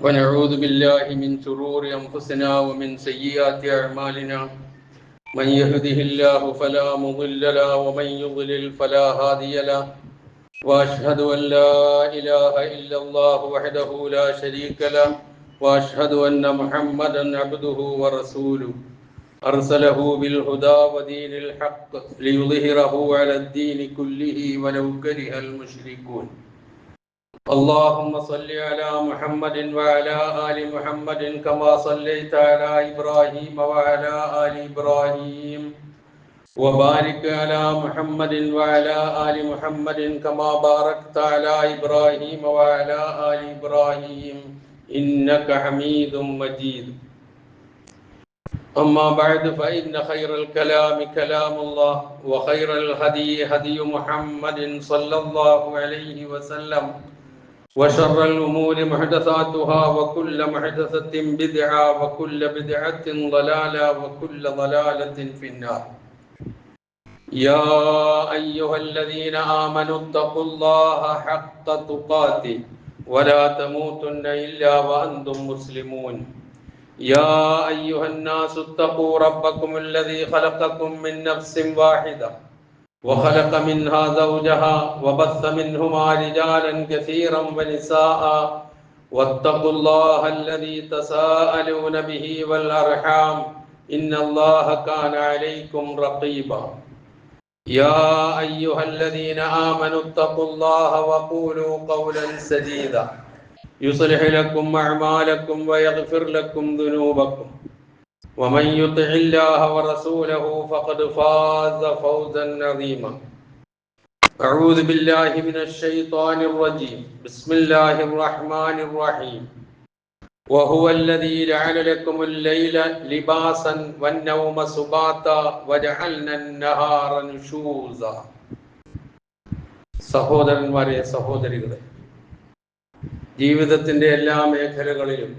ونعوذ بالله من شرور أنفسنا ومن سيئات أعمالنا من يهده الله فلا مضل له ومن يضلل فلا هادي له وأشهد أن لا إله إلا الله وحده لا شريك له وأشهد أن محمدا عبده ورسوله أرسله بالهدى ودين الحق ليظهره على الدين كله ولو كره المشركون اللهم صل على محمد وعلى آل محمد كما صليت على إبراهيم وعلى آل إبراهيم وبارك على محمد وعلى آل محمد كما باركت على إبراهيم وعلى آل إبراهيم إنك حميد مجيد أما بعد فإن خير الكلام كلام الله وخير الهدي هدي محمد صلى الله عليه وسلم وشر الأمور محدثاتها وكل محدثة بدعة وكل بدعة ضلالة وكل ضلالة في النار يا أيها الذين آمنوا اتقوا الله حق تقاته ولا تموتن إلا وأنتم مسلمون يا أيها الناس اتقوا ربكم الذي خلقكم من نفس واحدة وخلق منها زوجها وبث منهما رجالا كثيرا ونساء واتقوا الله الذي تساءلون به والأرحام إن الله كان عليكم رقيبا يا أيها الذين آمنوا اتقوا الله وقولوا قولا سديدا يصلح لكم أعمالكم ويغفر لكم ذنوبكم ومن يطع الله ورسوله فقد فاز فوزا عظيما أعوذ بالله من الشيطان الرجيم بسم الله الرحمن الرحيم وهو الذي جعل لكم الليل لباسا والنوم سباتا وجعلنا النهار نشوزا സഹോദരന്മാരെ സഹോദരികളെ, ജീവിതത്തിന്റെ എല്ലാ മേഖലകളിലും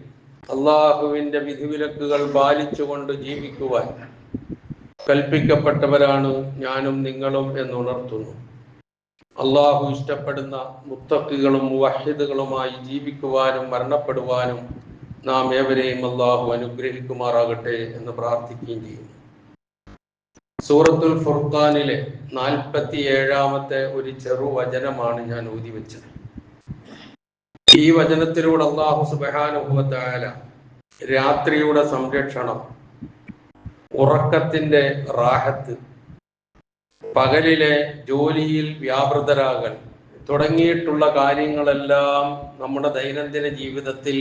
അള്ളാഹുവിന്റെ വിധിവിലക്കുകൾ പാലിച്ചുകൊണ്ട് ജീവിക്കുവാൻ കൽപ്പിക്കപ്പെട്ടവരാണ് ഞാനും നിങ്ങളും എന്നുണർത്തുന്നു. അള്ളാഹു ഇഷ്ടപ്പെടുന്ന മുത്തഖികളും മുവഹിദുകളുമായി ജീവിക്കുവാനും മരണപ്പെടുവാനും നാം ഏവരെയും അള്ളാഹു അനുഗ്രഹിക്കുമാറാകട്ടെ എന്ന് പ്രാർത്ഥിക്കുകയും ചെയ്യുന്നു. സൂറത്തുൽ ഫുർഖാനിലെ 47-ാമത്തെ ഒരു ചെറുവചനമാണ് ഞാൻ ഊതി വെച്ചത്. ഈ വചനത്തിലൂടെ അല്ലാഹു സുബ്ഹാനഹു വ തആല രാത്രിയുടെ സംരക്ഷണം, ഉറക്കത്തിന്റെ റാഹത്ത്, പകലിലെ ജോലിയിൽ വ്യാപൃതരാകൽ തുടങ്ങിയിട്ടുള്ള കാര്യങ്ങളെല്ലാം നമ്മുടെ ദൈനംദിന ജീവിതത്തിൽ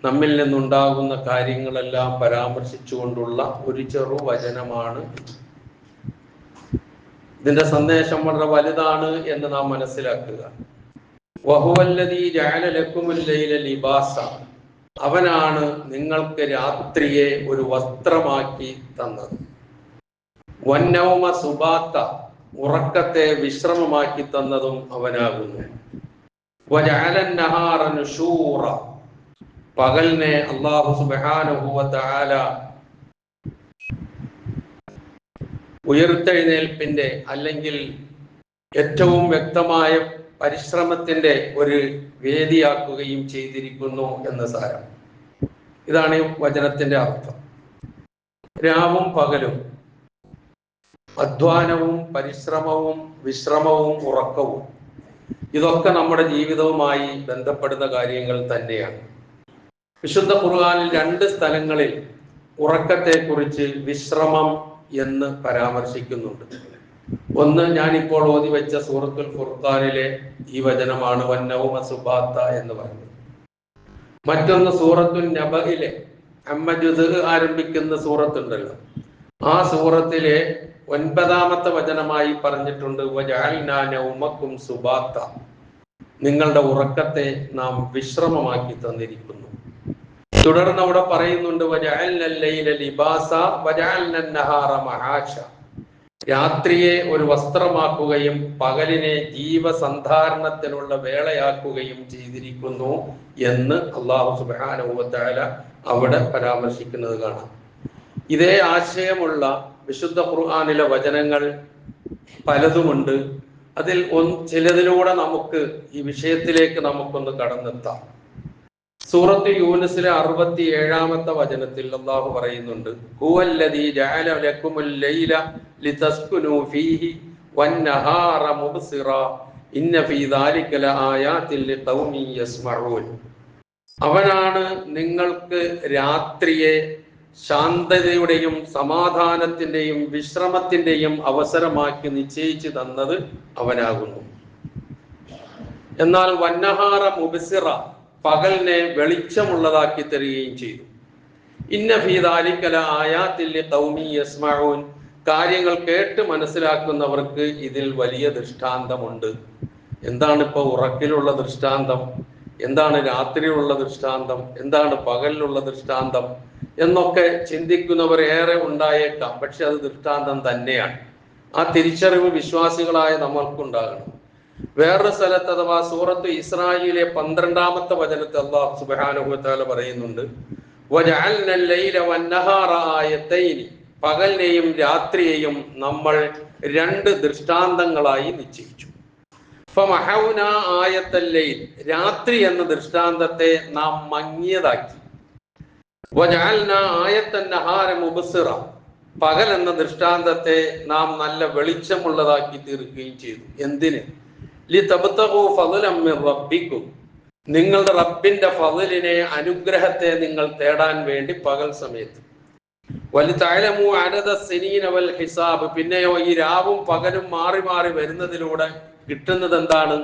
നമ്മിൽ നിന്നുണ്ടാകുന്ന കാര്യങ്ങളെല്ലാം പരാമർശിച്ചുകൊണ്ടുള്ള ഒരു ചെറുവചനമാണ്. ഇതിന്റെ സന്ദേശം വളരെ വലുതാണ് എന്ന് നാം മനസ്സിലാക്കുക. വഹുവല്ലദീ ജഅല ലക്കുമുൽ ലൈല ലിബാസ, അവനാണ് നിങ്ങൾക്ക് രാത്രിയെ ഒരു വസ്ത്രമാക്കി തന്നത്. വന്നൗമ സുബാത്ത, ഉറക്കത്തെ വിശ്രമമാക്കി തന്നതും അവനാകുന്നു. വജഅലൻ നഹാറ നുശൂറ, പകലിനെ അല്ലാഹു സുബ്ഹാനഹു വ തആല ഉയർത്തെഴുന്നേൽപ്പിന്റെ അല്ലെങ്കിൽ ഏറ്റവും വ്യക്തമായ പരിശ്രമത്തിന്റെ ഒരു വേദിയാക്കുകയും ചെയ്തിരിക്കുന്നു എന്ന് സാരം. ഇതാണ് ഈ വചനത്തിന്റെ അർത്ഥം. രാവും പകലും, അധ്വാനവും പരിശ്രമവും വിശ്രമവും ഉറക്കവും, ഇതൊക്കെ നമ്മുടെ ജീവിതവുമായി ബന്ധപ്പെടുന്ന കാര്യങ്ങൾ തന്നെയാണ്. വിശുദ്ധ ഖുർആനിൽ 2 സ്ഥലങ്ങളിൽ ഉറക്കത്തെക്കുറിച്ച് വിശ്രമം എന്ന് പരാമർശിക്കുന്നുണ്ട്. ഒന്ന് ഞാനിപ്പോൾ ഓതി വെച്ച സൂറത്തുൽ ഫുർഖാനിലെ ഈ വചനമാണ്, വന്നൗമ സുബാത്ത എന്ന് പറയുന്നത്. മറ്റൊന്ന് സൂറത്തുൽ നബഇലെ അമ്മജുദ് ആരംഭിക്കുന്ന സൂറത്തുണ്ടല്ലോ, ആ സൂറത്തിലെ 9-ാമത്തെ വചനമായി പറഞ്ഞിട്ടുണ്ട്, വജഅൽനാ നൗമക്കും സുബാത്ത, നിങ്ങളുടെ ഉറക്കത്തെ നാം വിശ്രമമാക്കി തന്നിരിക്കുന്നു. തുടർന്ന് അവിടെ പറയുന്നുണ്ട്, വജഅൽനൽ ലൈല ലിബാസ വജഅൽനൻ നഹാറ മആശ, രാത്രിയെ ഒരു വസ്ത്രമാക്കുകയും പകലിനെ ജീവസന്ധാരണത്തിനുള്ള വേളയാക്കുകയും ചെയ്തിരിക്കുന്നു എന്ന് അല്ലാഹു സുബ്ഹാനഹു വ തആല അവിടെ പരാമർശിക്കുന്നത് കാണാം. ഇതേ ആശയമുള്ള വിശുദ്ധ ഖുർആനിലെ വചനങ്ങൾ പലതുമുണ്ട്. അതിൽ ചിലതിലൂടെ നമുക്ക് ഈ വിഷയത്തിലേക്ക് നമുക്കൊന്ന് കടന്നെത്താം. സൂറത്ത് യൂനുസിലെ 67-ാമത്തെ വചനത്തിൽ അല്ലാഹു പറയുന്നുണ്ട്, ഹുവല്ലദീ ജഅല ലക്കുമുൽ ലൈല ലിതസ്കുനൂ ഫീഹി വന്നഹാറ മുബ്സിറാ ഇന്ന ഫീ ദാലിക ലആയാതിൻ ലിഖൗമി യസ്മഊൻ. അവനാണ് നിങ്ങൾക്ക് രാത്രിയെ ശാന്തതയുടെയും സമാധാനത്തിന്റെയും വിശ്രമത്തിന്റെയും അവസരമാക്കി നിശ്ചയിച്ചു തന്നത് അവനാകുന്നു. എന്നാൽ വന്നഹാറ മുബ്സിറ, പകലിനെ വെളിച്ചമുള്ളതാക്കി തരികയും ചെയ്തു. ഇന്ന ഫീ ദാലിക ലആയാതിൻ ലിഖൗമി യസ്മഊൻ, കാര്യങ്ങൾ കേട്ട് മനസ്സിലാക്കുന്നവർക്ക് ഇതിൽ വലിയ ദൃഷ്ടാന്തമുണ്ട്. എന്താണ് ഇപ്പോൾ ഉറക്കിലുള്ള ദൃഷ്ടാന്തം, എന്താണ് രാത്രിയിലുള്ള ദൃഷ്ടാന്തം, എന്താണ് പകലിലുള്ള ദൃഷ്ടാന്തം എന്നൊക്കെ ചിന്തിക്കുന്നവർ ഏറെ ഉണ്ടായേക്കാം. പക്ഷെ അത് ദൃഷ്ടാന്തം തന്നെയാണ്. ആ തിരിച്ചറിവ് വിശ്വാസികളായ നമ്മൾക്കുണ്ടാകണം. വേറൊരു സ്ഥലത്ത് അഥവാ സൂറത്ത് ഇസ്രായിലെ 12-ാമത്തെ വചനത്തിൽ അല്ലാഹു സുബ്ഹാനഹു വ തആല പറയുന്നുണ്ട്, വജഅൽനൽ ലൈല വന്നഹാറ ആയതൈനി, പകലിനെയും രാത്രിയെയും നമ്മൾ രണ്ട് ദൃഷ്ടാന്തങ്ങളായി നിശ്ചയിച്ചു. ഫമഹൗന ആയത്തൽ ലൈൽ, രാത്രി എന്ന ദൃഷ്ടാന്തത്തെ നാം മങ്ങിയതാക്കി. വജഅൽന ആയത്തൻ നഹാര മുബ്സിറ, പകൽ എന്ന ദൃഷ്ടാന്തത്തെ നാം നല്ല വെളിച്ചമുള്ളതാക്കി തീർക്കുകയും ചെയ്തു. എന്തിന്? ലിതബ്തഗൂ ഫളലൻ മിർ റബ്ബിക്കും, നിങ്ങളുടെ റബ്ബിന്റെ ഫളലിനെ, അനുഗ്രഹത്തെ നിങ്ങൾ തേടാൻ വേണ്ടി പകൽ സമയത്ത്. വലിതഅലമു അദദ സിനീന വൽ ഹിസാബ്, പിന്നെയോ ഈ രാവും പകലും മാറി മാറി വരുന്നതിലൂടെ കിട്ടുന്നത് എന്താണ്?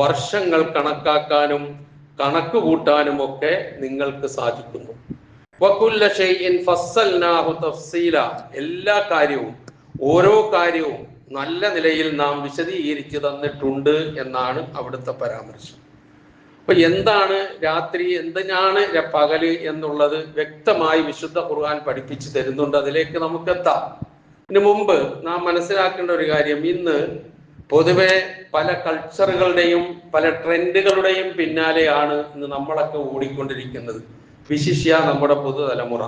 വർഷങ്ങൾ കണക്കാക്കാനും കണക്ക് കൂട്ടാനും ഒക്കെ നിങ്ങൾക്ക് സാധിക്കുന്നു. വകുല്ല ഷൈഇൻ ഫസ്സൽനാഹു തഫ്സീല, എല്ലാ കാര്യവും ഓരോ കാര്യവും നല്ല നിലയിൽ നാം വിശദീകരിച്ചു തന്നിട്ടുണ്ട് എന്നാണ് അവിടുത്തെ പരാമർശം. അപ്പൊ എന്താണ് രാത്രി, എന്തിനാണ് പകല് എന്നുള്ളത് വ്യക്തമായി വിശുദ്ധ ഖുർആൻ പഠിപ്പിച്ചു തരുന്നുണ്ട്. അതിലേക്ക് നമുക്ക് എത്താം. ഇതിനു മുമ്പ് നാം മനസ്സിലാക്കേണ്ട ഒരു കാര്യം, ഇന്ന് പൊതുവെ പല കൾച്ചറുകളുടെയും പല ട്രെൻഡുകളുടെയും പിന്നാലെയാണ് ഇന്ന് നമ്മളൊക്കെ ഓടിക്കൊണ്ടിരിക്കുന്നത്, വിശിഷ്യ നമ്മുടെ പുതുതലമുറ.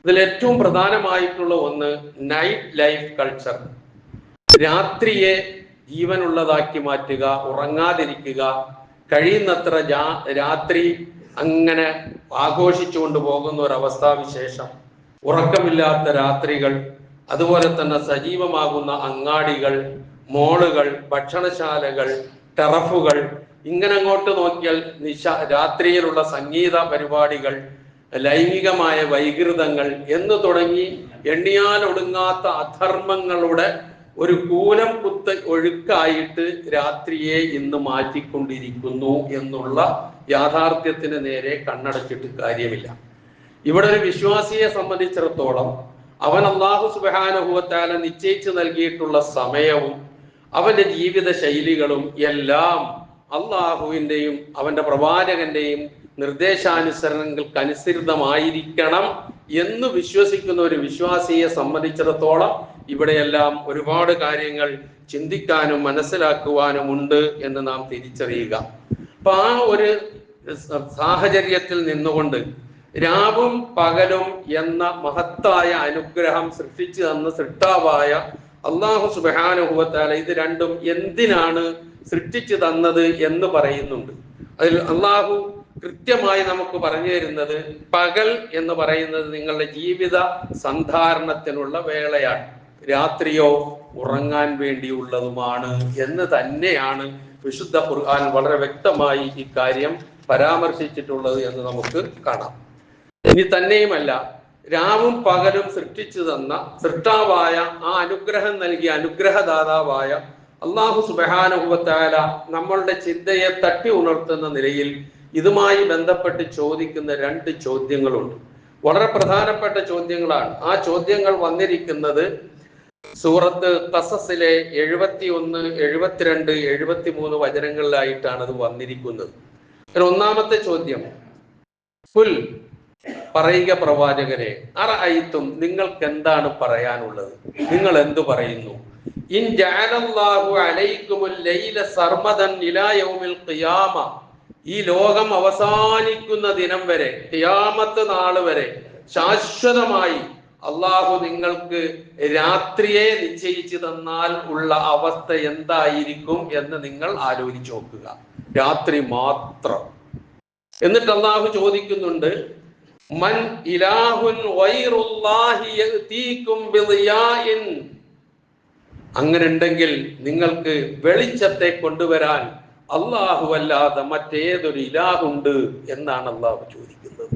ഇതിൽ ഏറ്റവും പ്രധാനമായിട്ടുള്ള ഒന്ന് നൈറ്റ് ലൈഫ് കൾച്ചർ. രാത്രിയെ ജീവനുള്ളതാക്കി മാറ്റുക, ഉറങ്ങാതിരിക്കുക, കഴിയുന്നത്ര രാത്രി അങ്ങനെ ആഘോഷിച്ചുകൊണ്ട് പോകുന്ന ഒരവസ്ഥാവിശേഷം, ഉറക്കമില്ലാത്ത രാത്രികൾ, അതുപോലെ തന്നെ സജീവമാകുന്ന അങ്ങാടികൾ, മോളുകൾ, ഭക്ഷണശാലകൾ, ടെറഫുകൾ, ഇങ്ങനെ അങ്ങോട്ട് നോക്കിയാൽ രാത്രിയിലുള്ള സംഗീത പരിപാടികൾ, ലൈംഗികമായ വൈകൃതങ്ങൾ എന്ന് തുടങ്ങി എണ്ണിയാൽ ഒടുങ്ങാത്ത അധർമ്മങ്ങളുടെ ഒരു കൂലം കുത്ത് ഒഴുക്കായിട്ട് രാത്രിയെ ഇന്ന് മാറ്റിക്കൊണ്ടിരിക്കുന്നു എന്നുള്ള യാഥാർത്ഥ്യത്തിന് നേരെ കണ്ണടച്ചിട്ട് കാര്യമില്ല. ഇവിടെ ഒരു വിശ്വാസിയെ സംബന്ധിച്ചിടത്തോളം അവൻ അല്ലാഹു സുബ്ഹാനഹു വ തആല നിശ്ചയിച്ചു നൽകിയിട്ടുള്ള സമയവും അവന്റെ ജീവിത ശൈലികളും എല്ലാം അള്ളാഹുവിൻ്റെയും അവന്റെ പ്രവാചകന്റെയും നിർദ്ദേശാനുസരണങ്ങൾക്കനുസൃതമായിരിക്കണം എന്ന് വിശ്വസിക്കുന്ന ഒരു വിശ്വാസിയെ സംബന്ധിച്ചിടത്തോളം ഇവിടെയെല്ലാം ഒരുപാട് കാര്യങ്ങൾ ചിന്തിക്കാനും മനസ്സിലാക്കുവാനും ഉണ്ട് എന്ന് നാം തിരിച്ചറിയുക. അപ്പൊ ആ ഒരു സാഹചര്യത്തിൽ നിന്നുകൊണ്ട് രാവും പകലും എന്ന മഹത്തായ അനുഗ്രഹം സൃഷ്ടിച്ചു തന്ന സൃഷ്ടാവായ അല്ലാഹു സുബ്ഹാനഹു വ തആല ഇത് രണ്ടും എന്തിനാണ് സൃഷ്ടിച്ചു തന്നത് എന്ന് പറയുന്നുണ്ട്. അതിൽ അല്ലാഹു കൃത്യമായി നമുക്ക് പറഞ്ഞു തരുന്നത്, പകൽ എന്ന് പറയുന്നത് നിങ്ങളുടെ ജീവിത സന്ധാരണത്തിനുള്ള വേളയാണ്, രാത്രിയോ ഉറങ്ങാൻ വേണ്ടിയുള്ളതുമാണ് എന്ന് തന്നെയാണ് വിശുദ്ധ ഖുർആൻ വളരെ വ്യക്തമായി ഇക്കാര്യം പരാമർശിച്ചിട്ടുള്ളത് എന്ന് നമുക്ക് കാണാം. ഇനി തന്നെയുമല്ല, രാവും പകലും സൃഷ്ടിച്ചു തന്ന സൃഷ്ടാവായ ആ അനുഗ്രഹം നൽകിയ അനുഗ്രഹദാതാവായ അല്ലാഹു സുബ്ഹാനഹു വ തആല നമ്മളുടെ ചിന്തയെ തട്ടി ഉണർത്തുന്ന നിലയിൽ ഇതുമായി ബന്ധപ്പെട്ട് ചോദിക്കുന്ന രണ്ട് ചോദ്യങ്ങളുണ്ട്. വളരെ പ്രധാനപ്പെട്ട ചോദ്യങ്ങളാണ്. ആ ചോദ്യങ്ങൾ വന്നിരിക്കുന്നത് സൂറത്ത് ഖസസിലെ 71, 72, 73 വചനങ്ങളിലായിട്ടാണ് അത് വന്നിരിക്കുന്നത്. ഒന്നാമത്തെ ചോദ്യം, കുൽ, പറയുക പ്രവാചകരെ, അറഅയ്തും, നിങ്ങൾക്ക് എന്താണ് പറയാനുള്ളത്, നിങ്ങൾ എന്തു പറയുന്നു? ഇൻ ജഅലല്ലാഹു അലൈക്കുമുൽ ലൈല സർമദൻ ഇലാ യൗമിൽ ഖിയാമ, ഈ ലോകം അവസാനിക്കുന്ന ദിനം വരെ, ഖിയാമത്ത് നാൾ വരെ ശാശ്വതമായി അള്ളാഹു നിങ്ങൾക്ക് രാത്രിയെ നിശ്ചയിച്ചു തന്നാൽ ഉള്ള അവസ്ഥ എന്തായിരിക്കും എന്ന് നിങ്ങൾ ആലോചിച്ച് നോക്കുക. രാത്രി മാത്രം. എന്നിട്ട് അള്ളാഹു ചോദിക്കുന്നുണ്ട്, മൻ ഇലാഹുൻ ഗൈറുല്ലാഹി യഅതീകും ബിളിയാഇൻ, അങ്ങനെ ഉണ്ടെങ്കിൽ നിങ്ങൾക്ക് വെളിച്ചത്തെ കൊണ്ടുവരാൻ അള്ളാഹു അല്ലാതെ മറ്റേതൊരു ഇലാഹുണ്ട് എന്നാണ് അള്ളാഹു ചോദിക്കുന്നത്.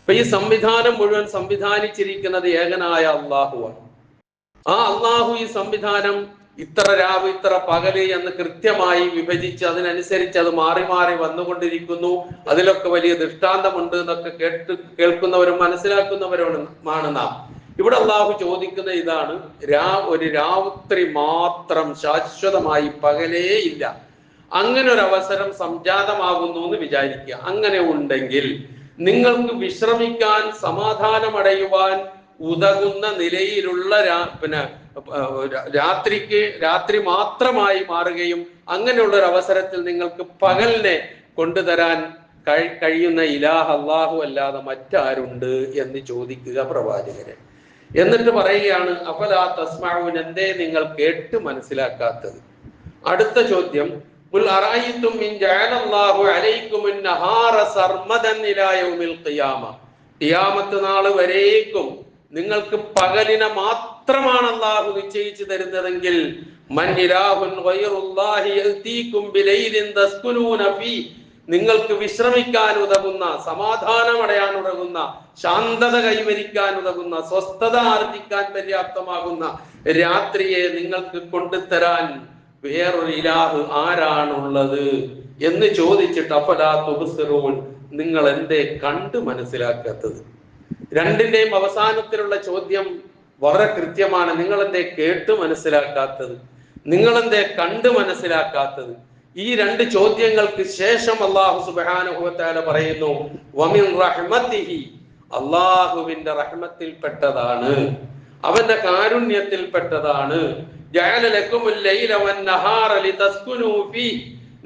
അപ്പൊ ഈ സംവിധാനം മുഴുവൻ സംവിധാനിച്ചിരിക്കുന്നത് ഏകനായ അള്ളാഹുവാണ്. ആ അള്ളാഹു ഈ സംവിധാനം ഇത്ര രാവ് ഇത്ര പകല് എന്ന് കൃത്യമായി വിഭജിച്ച് അതിനനുസരിച്ച് അത് മാറി മാറി വന്നുകൊണ്ടിരിക്കുന്നു. അതിലൊക്കെ വലിയ ദൃഷ്ടാന്തമുണ്ട് എന്നൊക്കെ കേൾക്കുന്നവരും മനസ്സിലാക്കുന്നവരുമാണ് നാം. ഇവിടെ അള്ളാഹു ചോദിക്കുന്ന ഇതാണ്, ഒരു രാത്രി മാത്രം ശാശ്വതമായി പകലേ ഇല്ല, അങ്ങനെ ഒരു അവസരം സംജാതമാകുന്നു എന്ന് വിചാരിക്കുക. അങ്ങനെ ഉണ്ടെങ്കിൽ നിങ്ങൾക്ക് വിശ്രമിക്കാൻ, സമാധാനമടയുവാൻ ഉതകുന്ന നിലയിലുള്ള രാത്രി മാത്രമായി മാറുകയും അങ്ങനെയുള്ള ഒരു അവസരത്തിൽ നിങ്ങൾക്ക് പകലിനെ കൊണ്ടുതരാൻ കഴിയുന്ന ഇലാഹ് അല്ലാഹു അല്ലാതെ മറ്റാരുണ്ട് എന്ന് ചോദിക്കുക പ്രവാചകരെ. എന്നിട്ട് പറയുകയാണ്, അഫലാ തസ്മഊൻ, എന്തേ നിങ്ങൾ കേട്ട് മനസ്സിലാക്കാത്തത്? അടുത്ത ചോദ്യം, ഖുൽ അറഅയ്തും ഇൻ ജഅലല്ലാഹു അലൈക്കുമുൻ നഹാറ സർമദൻ ഇലാ യൗമിൽ ഖിയാമ, ഖിയാമത്ത് നാൾ വരേക്കും നിങ്ങൾക്ക് പകലിനെ മാത്രമാണ് അല്ലാഹു നിശ്ചയിച്ചു തരുന്നതെങ്കിൽ, മൻ ഇലാഹുൻ ഗൈറുല്ലാഹി യഅതീകും ബിലൈലിൻ തസ്കുനൂന ഫീ, നിങ്ങൾക്ക് വിശ്രമിക്കാൻ ഉതകുന്ന, സമാധാനമടയാൻ ഉതകുന്ന, ശാന്തത കൈവരിക്കാൻ ഉതകുന്ന, സ്വസ്ഥത ആർജിക്കാൻ പര്യാപ്തമാകുന്ന രാത്രിയെ നിങ്ങൾക്ക് കൊണ്ടുതരാൻ വേറൊരു ഇലാഹ് ആരാണുള്ളത് എന്ന് ചോദിച്ചിട്ട് അഫലാ തുബ്സിറൂൻ, നിങ്ങൾ എന്തേ കണ്ടു മനസ്സിലാക്കാത്തത്? രണ്ടിന്റെയും അവസാനത്തിലുള്ള ചോദ്യം വളരെ കൃത്യമാണ്. നിങ്ങൾ എന്തേ കേട്ട് മനസ്സിലാക്കാത്തത്? നിങ്ങൾ എന്തേ കണ്ടു മനസ്സിലാക്കാത്തത്? ഈ രണ്ട് ചോദ്യങ്ങൾക്ക് ശേഷം അല്ലാഹു സുബ്ഹാനഹു വ തആല പറയുന്നു, വമിൻ റഹ്മതിഹി, അല്ലാഹുവിന്റെ റഹ്മത്തിൽപ്പെട്ടതാണ്, അവന്റെ കാരുണ്യത്തിൽപ്പെട്ടതാണ്, ജഅല ലക്കുമുൽ ലൈല വന്നഹാറ ലിതസ്കുനൂ ഫീ,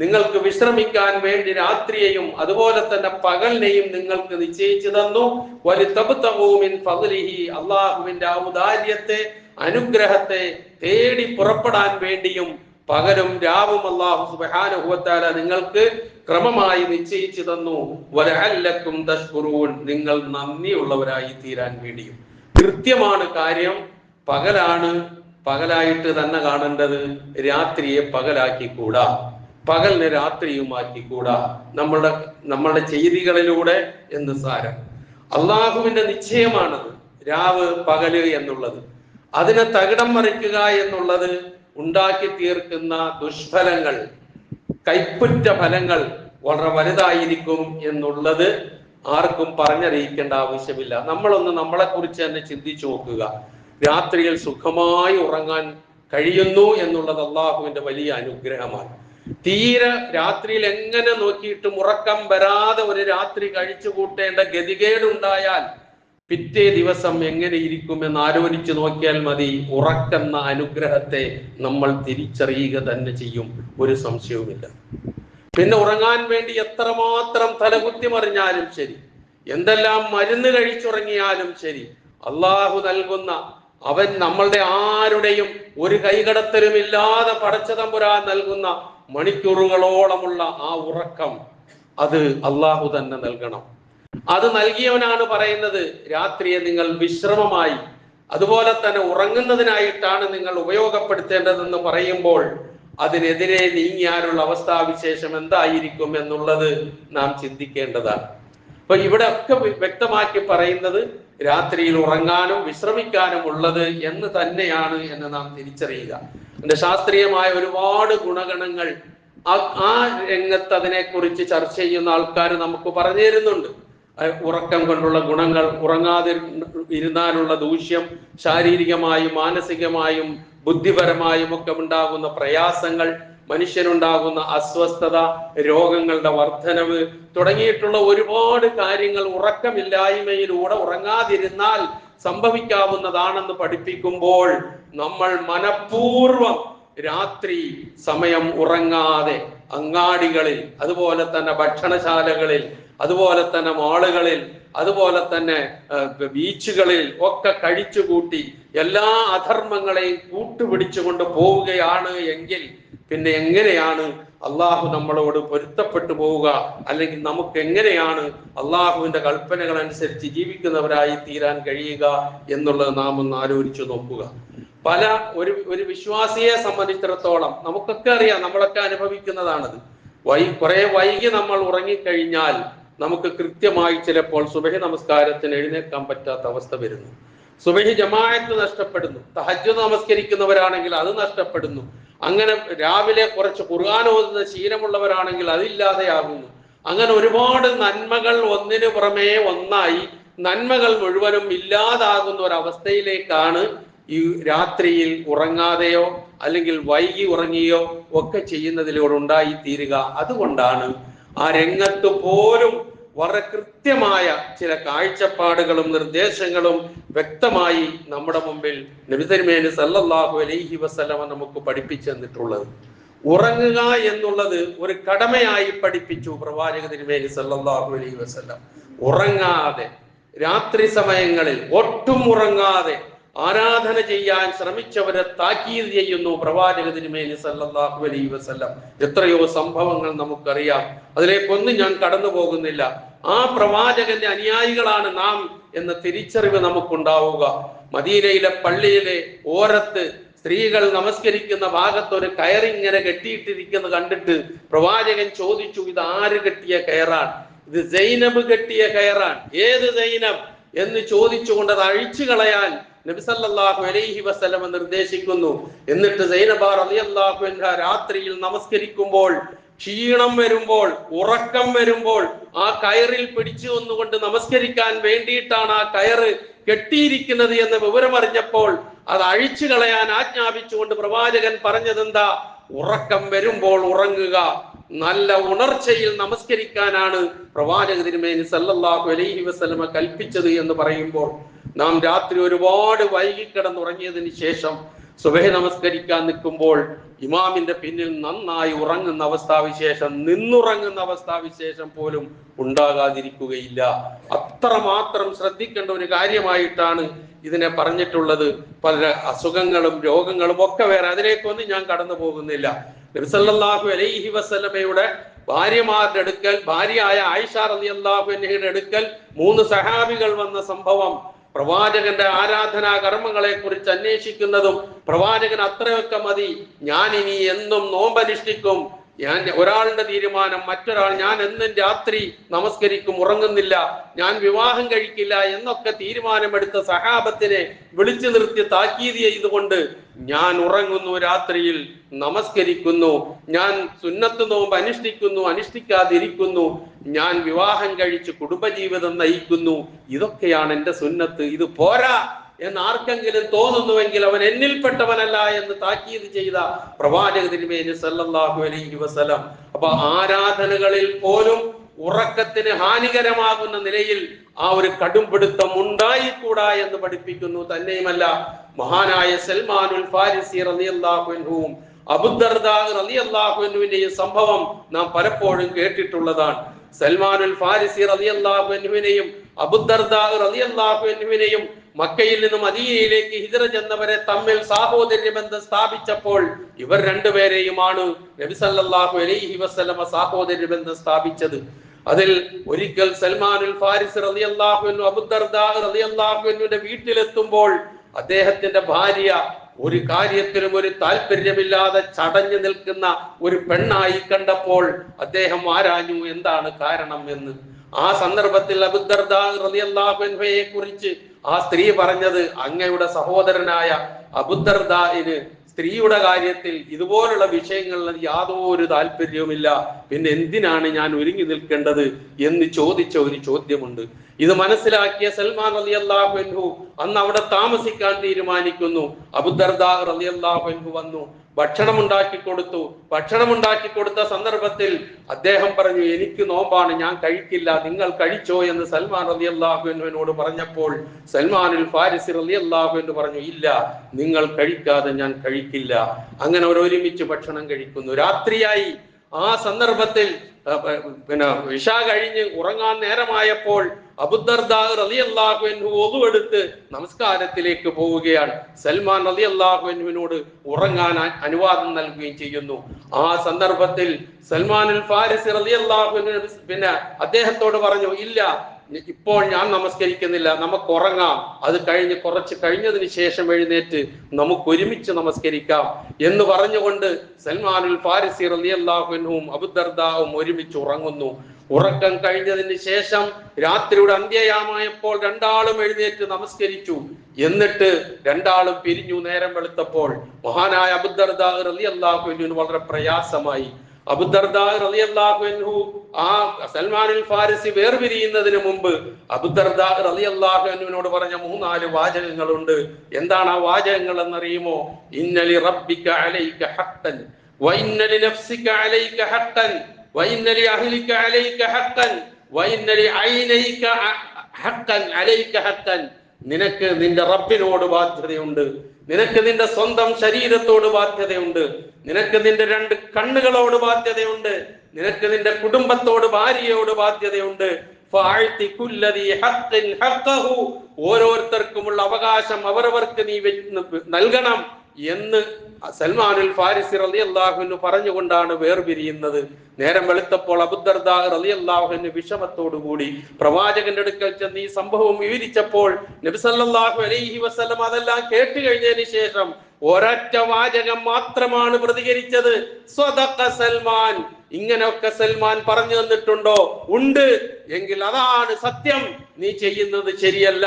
നിങ്ങൾക്ക് വിശ്രമിക്കാൻ വേണ്ടി രാത്രിയെയും അതുപോലെ തന്നെ പകലിനെയും നിങ്ങൾക്ക് നിശ്ചയിച്ചു തന്നു. വലിതബ്തഗൂ മിൻ ഫദ്ലിഹി, അല്ലാഹുവിന്റെ ഔദാര്യത്തെ, അനുഗ്രഹത്തെ തേടി പുറപ്പെടാൻ വേണ്ടിയും പകലും രാവും അല്ലാഹു സുബ്ഹാനഹു വ തആല നിങ്ങൾക്ക് ക്രമമായി നിശ്ചയിച്ചു തന്നു. വലഅല്ലക്കും തശ്കുറൂൻ, നിങ്ങൾ നന്ദിയുള്ളവരായി തീരാൻ വേണ്ടിയും. കൃത്യമാണ് കാര്യം. പകലായിട്ട് തന്നെ കാണേണ്ടത്, രാത്രിയെ പകലാക്കിക്കൂടാ, പകലിനെ രാത്രിയുമാക്കിക്കൂടാ. നമ്മളുടെ ചെയ്തികളിലൂടെ എന്ന് സാരം. അള്ളാഹുവിന്റെ നിശ്ചയമാണത്, രാവ് പകല് എന്നുള്ളത്. അതിനെ തകിടം മറിക്കുക എന്നുള്ളത് ഉണ്ടാക്കി തീർക്കുന്ന ദുഷ്ഫലങ്ങൾ, കൈപ്പുറ്റ ഫലങ്ങൾ വളരെ വലുതായിരിക്കും എന്നുള്ളത് ആർക്കും പറഞ്ഞറിയിക്കേണ്ട ആവശ്യമില്ല. നമ്മളൊന്ന് നമ്മളെ കുറിച്ച് തന്നെ ചിന്തിച്ചു നോക്കുക. രാത്രിയിൽ സുഖമായി ഉറങ്ങാൻ കഴിയുന്നു എന്നുള്ളത് അള്ളാഹുവിന്റെ വലിയ അനുഗ്രഹമാണ്. തീരെ രാത്രിയിൽ എങ്ങനെ നോക്കിയിട്ടും ഉറക്കം വരാതെ ഒരു രാത്രി കഴിച്ചു കൂട്ടേണ്ട ഗതികേടുണ്ടായാൽ പിറ്റേ ദിവസം എങ്ങനെ ഇരിക്കുമെന്ന് ആലോചിച്ച് നോക്കിയാൽ മതി. ഉറക്കുന്ന അനുഗ്രഹത്തെ നമ്മൾ തിരിച്ചറിയുക തന്നെ ചെയ്യും, ഒരു സംശയവുമില്ല. പിന്നെ ഉറങ്ങാൻ വേണ്ടി എത്രമാത്രം തലകുത്തി മറിഞ്ഞാലും ശരി, എന്തെല്ലാം മരുന്ന് കഴിച്ചുറങ്ങിയാലും ശരി, അള്ളാഹു നൽകുന്ന, അവൻ നമ്മളുടെ ആരുടെയും ഒരു കൈകടത്തലുമില്ലാതെ പടച്ചതമ്പുരാൻ നൽകുന്ന മണിക്കൂറുകളോളമുള്ള ആ ഉറക്കം, അത് അള്ളാഹു തന്നെ നൽകണം. അത് നൽകിയവനാണ് പറയുന്നത്, രാത്രിയെ നിങ്ങൾ വിശ്രമമായി അതുപോലെ തന്നെ ഉറങ്ങുന്നതിനായിട്ടാണ് നിങ്ങൾ ഉപയോഗപ്പെടുത്തേണ്ടതെന്ന് പറയുമ്പോൾ അതിനെതിരെ നീങ്ങിയാലുള്ള അവസ്ഥാവിശേഷം എന്തായിരിക്കും എന്നുള്ളത് നാം ചിന്തിക്കേണ്ടതാണ്. അപ്പൊ ഇവിടെ ഒക്കെ വ്യക്തമാക്കി പറയുന്നത് രാത്രിയിൽ ഉറങ്ങാനും വിശ്രമിക്കാനും ഉള്ളത് എന്ന് തന്നെയാണ് എന്ന് നാം തിരിച്ചറിയുക. അതിന്റെ ശാസ്ത്രീയമായ ഒരുപാട് ഗുണഗണങ്ങൾ ആ രംഗത്ത് അതിനെക്കുറിച്ച് ചർച്ച ചെയ്യുന്ന ആൾക്കാർ നമുക്ക് പറഞ്ഞു തരുന്നുണ്ട്. ഉറക്കം കൊണ്ടുള്ള ഗുണങ്ങൾ, ഉറങ്ങാതെ ഇരുന്നാലുള്ള ദൂഷ്യം, ശാരീരികമായും മാനസികമായും ബുദ്ധിപരമായും ഒക്കെ ഉണ്ടാകുന്ന പ്രയാസങ്ങൾ, മനുഷ്യനുണ്ടാകുന്ന അസ്വസ്ഥത, രോഗങ്ങളുടെ വർധനവ് തുടങ്ങിയിട്ടുള്ള ഒരുപാട് കാര്യങ്ങൾ ഉറക്കമില്ലായ്മയിലൂടെ, ഉറങ്ങാതിരുന്നാൽ സംഭവിക്കാവുന്നതാണെന്ന് പഠിപ്പിക്കുമ്പോൾ നമ്മൾ മനഃപൂർവം രാത്രി സമയം ഉറങ്ങാതെ അങ്ങാടികളിൽ, അതുപോലെ തന്നെ ഭക്ഷണശാലകളിൽ, അതുപോലെ തന്നെ മാളുകളിൽ, അതുപോലെ തന്നെ ബീച്ചുകളിൽ ഒക്കെ കഴിച്ചുകൂട്ടി എല്ലാ അധർമ്മങ്ങളെയും കൂട്ടുപിടിച്ചുകൊണ്ട് പോവുകയാണ് എങ്കിൽ പിന്നെ എങ്ങനെയാണ് അള്ളാഹു നമ്മളോട് പൊരുത്തപ്പെട്ടു പോവുക, അല്ലെങ്കിൽ നമുക്ക് എങ്ങനെയാണ് അള്ളാഹുവിന്റെ കൽപ്പനകൾ അനുസരിച്ച് ജീവിക്കുന്നവരായി തീരാൻ കഴിയുക എന്നുള്ളത് നാം ഒന്ന് ആലോചിച്ചു നോക്കുക. ഒരു വിശ്വാസിയെ സംബന്ധിച്ചിടത്തോളം നമുക്കൊക്കെ അറിയാം, നമ്മളൊക്കെ അനുഭവിക്കുന്നതാണത്. കുറെ വൈകി നമ്മൾ ഉറങ്ങിക്കഴിഞ്ഞാൽ നമുക്ക് കൃത്യമായി ചിലപ്പോൾ സുബഹി നമസ്കാരത്തിന് എഴുന്നേൽക്കാൻ പറ്റാത്ത അവസ്ഥ വരുന്നു. സുബഹി ജമാഅത്ത് നഷ്ടപ്പെടുന്നു. തഹജ്ജുദ് നമസ്കരിക്കുന്നവരാണെങ്കിൽ അത് നഷ്ടപ്പെടുന്നു. അങ്ങനെ രാവിലെ കുറച്ച് ഖുർആൻ ഓതുന്ന ശീലമുള്ളവരാണെങ്കിൽ അതില്ലാതെയാകുന്നു. അങ്ങനെ ഒരുപാട് നന്മകൾ ഒന്നിനു പുറമേ ഒന്നായി നന്മകൾ മുഴുവനും ഇല്ലാതാകുന്ന ഒരവസ്ഥയിലേക്കാണ് ഈ രാത്രിയിൽ ഉറങ്ങാതെയോ അല്ലെങ്കിൽ വൈകി ഉറങ്ങിയോ ഒക്കെ ചെയ്യുന്നതിലൂടെ ഉണ്ടായി തീരുക. അതുകൊണ്ടാണ് ആ രംഗത്ത് പോലും വളരെ കൃത്യമായ ചില കാഴ്ചപ്പാടുകളും നിർദ്ദേശങ്ങളും വ്യക്തമായി നമ്മുടെ മുമ്പിൽ നബി തിരുമേനി സല്ലല്ലാഹു അലൈഹി വസല്ലമ നമുക്ക് പഠിപ്പിച്ചു തന്നിട്ടുള്ളത്. ഉറങ്ങുക എന്നുള്ളത് ഒരു കടമയായി പഠിപ്പിച്ചു പ്രവാചക തിരുമേനി സല്ലല്ലാഹു അലൈഹി വസല്ലം. ഉറങ്ങാതെ രാത്രി സമയങ്ങളിൽ ഒട്ടും ഉറങ്ങാതെ ആരാധന ചെയ്യാൻ ശ്രമിച്ചവരെ താക്കീത് ചെയ്യുന്നു പ്രവാചക തിരുമേനി സല്ലല്ലാഹു അലൈഹി വസല്ലം. എത്രയോ സംഭവങ്ങൾ നമുക്കറിയാം, അതിലേക്കൊന്നും ഞാൻ കടന്നു പോകുന്നില്ല. ആ പ്രവാചകന്റെ അനുയായികളാണ് നാം എന്ന തിരിച്ചറിവ് നമുക്കുണ്ടാവുക. മദീനയിലെ പള്ളിയിലെ ഓരത്ത് സ്ത്രീകൾ നമസ്കരിക്കുന്ന ഭാഗത്ത് ഒരു കയറിങ്ങനെ കെട്ടിയിട്ടിരിക്കുന്നത് കണ്ടിട്ട് പ്രവാചകൻ ചോദിച്ചു, ഇത് ആര് കെട്ടിയ കയറാണ്? ഇത് സൈനബ് കെട്ടിയ കയറാണ്. ഏത് സൈനബ് എന്ന് ചോദിച്ചുകൊണ്ട് അത് അഴിച്ചു കളയാൻ നബി സല്ലല്ലാഹു അലൈഹി വസല്ലം നിർദ്ദേശിക്കുന്നു. എന്നിട്ട് സൈനബ റളിയല്ലാഹു അൻഹ രാത്രിയിൽ നമസ്കരിക്കുമ്പോൾ ക്ഷീണം വരുമ്പോൾ, ഉറക്കം വരുമ്പോൾ ആ കയറിൽ പിടിച്ചു വന്നുകൊണ്ട് നമസ്കരിക്കാൻ വേണ്ടിയിട്ടാണ് ആ കയറ് കെട്ടിയിരിക്കുന്നത് എന്ന് വിവരമറിഞ്ഞപ്പോൾ അത് അഴിച്ചു കളയാൻ ആജ്ഞാപിച്ചുകൊണ്ട് പ്രവാചകൻ പറഞ്ഞതെന്താ? ഉറക്കം വരുമ്പോൾ ഉറങ്ങുക, നല്ല ഉണർച്ചയിൽ നമസ്കരിക്കാനാണ് പ്രവാചക തിരുമേനി സല്ലല്ലാഹു അലൈഹി വസല്ലമ കൽപ്പിച്ചത് എന്ന് പറയുമ്പോൾ, നാം രാത്രി ഒരുപാട് വൈകിക്കിടന്നുറങ്ങിയതിന് ശേഷം സുബഹി നമസ്കരിക്കാൻ നിൽക്കുമ്പോൾ ഇമാമിന്റെ പിന്നിൽ നന്നായി ഉറങ്ങുന്ന അവസ്ഥാവിശേഷം, നിന്നുറങ്ങുന്ന അവസ്ഥാവിശേഷം പോലും ഉണ്ടാകാതിരിക്കുകയില്ല. അത്രമാത്രം ശ്രദ്ധിക്കേണ്ട ഒരു കാര്യമായിട്ടാണ് ഇതിനെ പറഞ്ഞിട്ടുള്ളത്. പല അസുഖങ്ങളും രോഗങ്ങളും ഒക്കെ വേറെ, അതിലേക്കൊന്നും ഞാൻ കടന്നു പോകുന്നില്ല. നബി സല്ലല്ലാഹു അലൈഹി വസല്ലമയുടെ ഭാര്യമാരുടെ അടുക്കൽ, ഭാര്യയായ ആയിഷ റളിയല്ലാഹു അൻഹയുടെ അടുക്കൽ 3 സഹാബികൾ വന്ന സംഭവം, പ്രവാചകന്റെ ആരാധനാ കർമ്മങ്ങളെ കുറിച്ച് അന്വേഷിക്കുന്നതും, പ്രവാചകൻ അത്രയൊക്കെ മതി, ഞാൻ ഇനി എന്നും നോമ്പനുഷ്ഠിക്കും, ഞാൻ ഒരാളുടെ തീരുമാനം, മറ്റൊരാൾ ഞാൻ എന്നും രാത്രി നമസ്കരിക്കും, ഉറങ്ങുന്നില്ല, ഞാൻ വിവാഹം കഴിക്കില്ല എന്നൊക്കെ തീരുമാനമെടുത്ത സഹാബത്തിനെ വിളിച്ചു നിർത്തി താക്കീത് ചെയ്തുകൊണ്ട്, ഞാൻ ഉറങ്ങുന്നു, രാത്രിയിൽ നമസ്കരിക്കുന്നു, ഞാൻ സുന്നത്ത് നോമ്പ് അനുഷ്ഠിക്കുന്നു, അനുഷ്ഠിക്കാതിരിക്കുന്നു, ഞാൻ വിവാഹം കഴിച്ച് കുടുംബജീവിതം നയിക്കുന്നു, ഇതൊക്കെയാണ് എൻ്റെ സുന്നത്ത്, ഇത് പോരാ എന്ന് ആർക്കെങ്കിലും തോന്നുന്നുവെങ്കിൽ അവൻ എന്നിൽപ്പെട്ടവനല്ല എന്ന് താക്കീത് ചെയ്ത പ്രവാചക തിരുമേനി സല്ലല്ലാഹു അലൈഹി വസല്ലം. അപ്പൊ ആരാധനകളിൽ പോലും ഉറക്കത്തിന് ഹാനികരമാകുന്ന നിലയിൽ ആ ഒരു കടുംപിടുത്തം ഉണ്ടായിക്കൂടാ എന്ന് പഠിപ്പിക്കുന്നു. തന്നെയുമല്ല, മഹാനായ സൽമാനുൽ ഫാരിസി റളിയല്ലാഹു അൻഹുവും അബൂദർദാ റളിയല്ലാഹു അൻഹുവിന്റെയും സംഭവം നാം പലപ്പോഴും കേട്ടിട്ടുള്ളതാണ്. സൽമാനുൽ ഫാരിസി റളിയല്ലാഹു അൻഹുവിനെയും അബൂദർദാ റളിയല്ലാഹു അൻഹുവിനെയും മക്കയിൽ നിന്ന് മദീനയിലേക്ക് ഹിജ്റ ചെന്നവരെ തമ്മിൽ സാഹോദര്യ ബന്ധം സ്ഥാപിച്ചപ്പോൾ ഇവർ രണ്ടുപേരെയുമാണ് നബി സല്ലല്ലാഹു അലൈഹി വസല്ലമ സാഹോദര്യ ബന്ധം സ്ഥാപിച്ചത്. അതിൽ ഒരിക്കൽ സൽമാനുൽ ഫാരിസി റളിയല്ലാഹു അൻഹു അബൂദർദാ റളിയല്ലാഹു അൻഹുവിന്റെ വീട്ടിലെത്തുമ്പോൾ അദ്ദേഹത്തിന്റെ ഭാര്യ ഒരു കാര്യത്തിലും ഒരു താല്പര്യമില്ലാതെ ചടഞ്ഞു നിൽക്കുന്ന ഒരു പെണ്ണായി കണ്ടപ്പോൾ അദ്ദേഹം ആരാഞ്ഞു എന്താണ് കാരണം എന്ന്. ആ സന്ദർഭത്തിൽ അബൂദർദാ റളിയല്ലാഹു അൻഹയെ കുറിച്ച് ആ സ്ത്രീ പറഞ്ഞത്, അങ്ങയുടെ സഹോദരനായ അബൂദർദാഇന് സ്ത്രീയുടെ കാര്യത്തിൽ ഇതുപോലുള്ള വിഷയങ്ങളിൽ യാതൊരു താല്പര്യവുമില്ല, പിന്നെ എന്തിനാണ് ഞാൻ ഒരുങ്ങി നിൽക്കേണ്ടത് എന്ന് ചോദിച്ച ഒരു ചോദ്യമുണ്ട്. ഇത് മനസ്സിലാക്കിയ സൽമാൻ റളിയല്ലാഹു അൻഹു അന്ന് അവിടെ താമസിക്കാൻ തീരുമാനിക്കുന്നു. അബൂദർദാ റളിയല്ലാഹു അൻഹു വന്നു, ഭക്ഷണം ഉണ്ടാക്കി കൊടുത്ത സന്ദർഭത്തിൽ അദ്ദേഹം പറഞ്ഞു, എനിക്ക് നോമ്പാണ്, ഞാൻ കഴിക്കില്ല, നിങ്ങൾ കഴിച്ചോ എന്ന് സൽമാൻ റളിയല്ലാഹു അൻഹുവിനോട് പറഞ്ഞപ്പോൾ സൽമാനുൽ ഫാരിസി റളിയല്ലാഹു അൻഹു പറഞ്ഞു, ഇല്ല, നിങ്ങൾ കഴിക്കാതെ ഞാൻ കഴിക്കില്ല. അങ്ങനെ അവർ ഒരുമിച്ച് ഭക്ഷണം കഴിക്കുന്നു. രാത്രിയായി. ആ സന്ദർഭത്തിൽ പിന്നെ ഇശാ കഴിഞ്ഞ് ഉറങ്ങാൻ നേരമായപ്പോൾ അബൂദർദാ റളിയല്ലാഹു അൻഹു ഒളുവെടുത്ത് നമസ്കാരത്തിലേക്ക് പോവുകയാണ്. സൽമാൻ റളിയല്ലാഹു അൻഹുവിനോട് ഉറങ്ങാൻ അനുവാദം നൽകുകയും ചെയ്യുന്നു. ആ സന്ദർഭത്തിൽ സൽമാനുൽ ഫാരിസി റളിയല്ലാഹു അൻഹു പിന്നെ അദ്ദേഹത്തോട് പറഞ്ഞു, ഇല്ല, ഇപ്പോൾ ഞാൻ നമസ്കരിക്കുന്നില്ല, നമുക്ക് ഉറങ്ങാം, അത് കുറച്ച് കഴിഞ്ഞതിന് ശേഷം എഴുന്നേറ്റ് നമുക്ക് ഒരുമിച്ച് നമസ്കരിക്കാം എന്ന് പറഞ്ഞുകൊണ്ട് സൽമാനുൽ ഫാരിസി റളിയല്ലാഹു അൻഹുവും അബൂദർദാവും ഒരുമിച്ച് ഉറങ്ങുന്നു. ഉറക്കം കഴിഞ്ഞതിന് ശേഷം രാത്രിയുടെ അന്ത്യയാമയപ്പോൾ രണ്ടാളും എഴുന്നേറ്റ് നമസ്കരിച്ചു. എന്നിട്ട് രണ്ടാളും പിരിഞ്ഞു. നേരം വെളുത്തപ്പോൾ മഹാനായ അബൂദർദാ റളിയല്ലാഹു അൻഹുവിന് വളരെ പ്രയാസമായി. അബൂദർദാ റളിയല്ലാഹു അൻഹു ആ സൽമാനുൽ ഫാരിസി വേർപിരിയുന്നതിന് മുമ്പ് അബൂദർദാ റളിയല്ലാഹു അൻഹുവിനോട് പറഞ്ഞ 3-4 വാചകങ്ങളുണ്ട്. എന്താണ് ആ വാചകങ്ങൾ എന്നറിയുമോ? ഇന്നലി റബ്ബിക അലൈക ഹഖ്ഖൻ വഇന്നലി നഫ്സിക അലൈക ഹഖ്ഖൻ വഇന്നലി അഹ്ലിക അലൈക ഹഖ്ഖൻ വഇന്നലി ഐനൈക ഹഖ്ഖൻ അലൈക ഹഖ്ഖൻ. നിനക്ക് നിന്റെ റബ്ബിനോട് ബാധ്യതയുണ്ട്, നിനക്ക് നിന്റെ സ്വന്തം ശരീരത്തോട് ബാധ്യതയുണ്ട്, നിനക്ക് നിന്റെ 2 കണ്ണുകളോട് ബാധ്യതയുണ്ട്, നിനക്ക് നിന്റെ കുടുംബത്തോട്, ഭാര്യയോട് ബാധ്യതയുണ്ട്. ഓരോരുത്തർക്കുമുള്ള അവകാശം അവരവർക്ക് നീ നൽകണം എന്ന് സൽമാനുൽ ഫാരിസി റളിയല്ലാഹു അൻഹു പറഞ്ഞുകൊണ്ടാണ് വേർപിരിയുന്നത്. നേരം വെളുത്തപ്പോൾ അബൂദർദാ റളിയല്ലാഹു അൻഹു വിഷമത്തോടുകൂടി പ്രവാചകന്റെ അടുക്കൽ ചെന്ന് ഈ സംഭവം വിവരിച്ചപ്പോൾ നബി സല്ലല്ലാഹു അലൈഹി വസല്ലം അതെല്ലാം കേട്ട് കഴിഞ്ഞതിന് ശേഷം ഒരൊറ്റ വാചകം മാത്രമാണ് പ്രതികരിച്ചത്. സ്വദഖ സൽമാൻ. ഇങ്ങനെയൊക്കെ സൽമാൻ പറഞ്ഞു തന്നിട്ടുണ്ടോ? ഉണ്ട് എങ്കിൽ അതാണ് സത്യം, നീ ചെയ്യുന്നത് ശരിയല്ല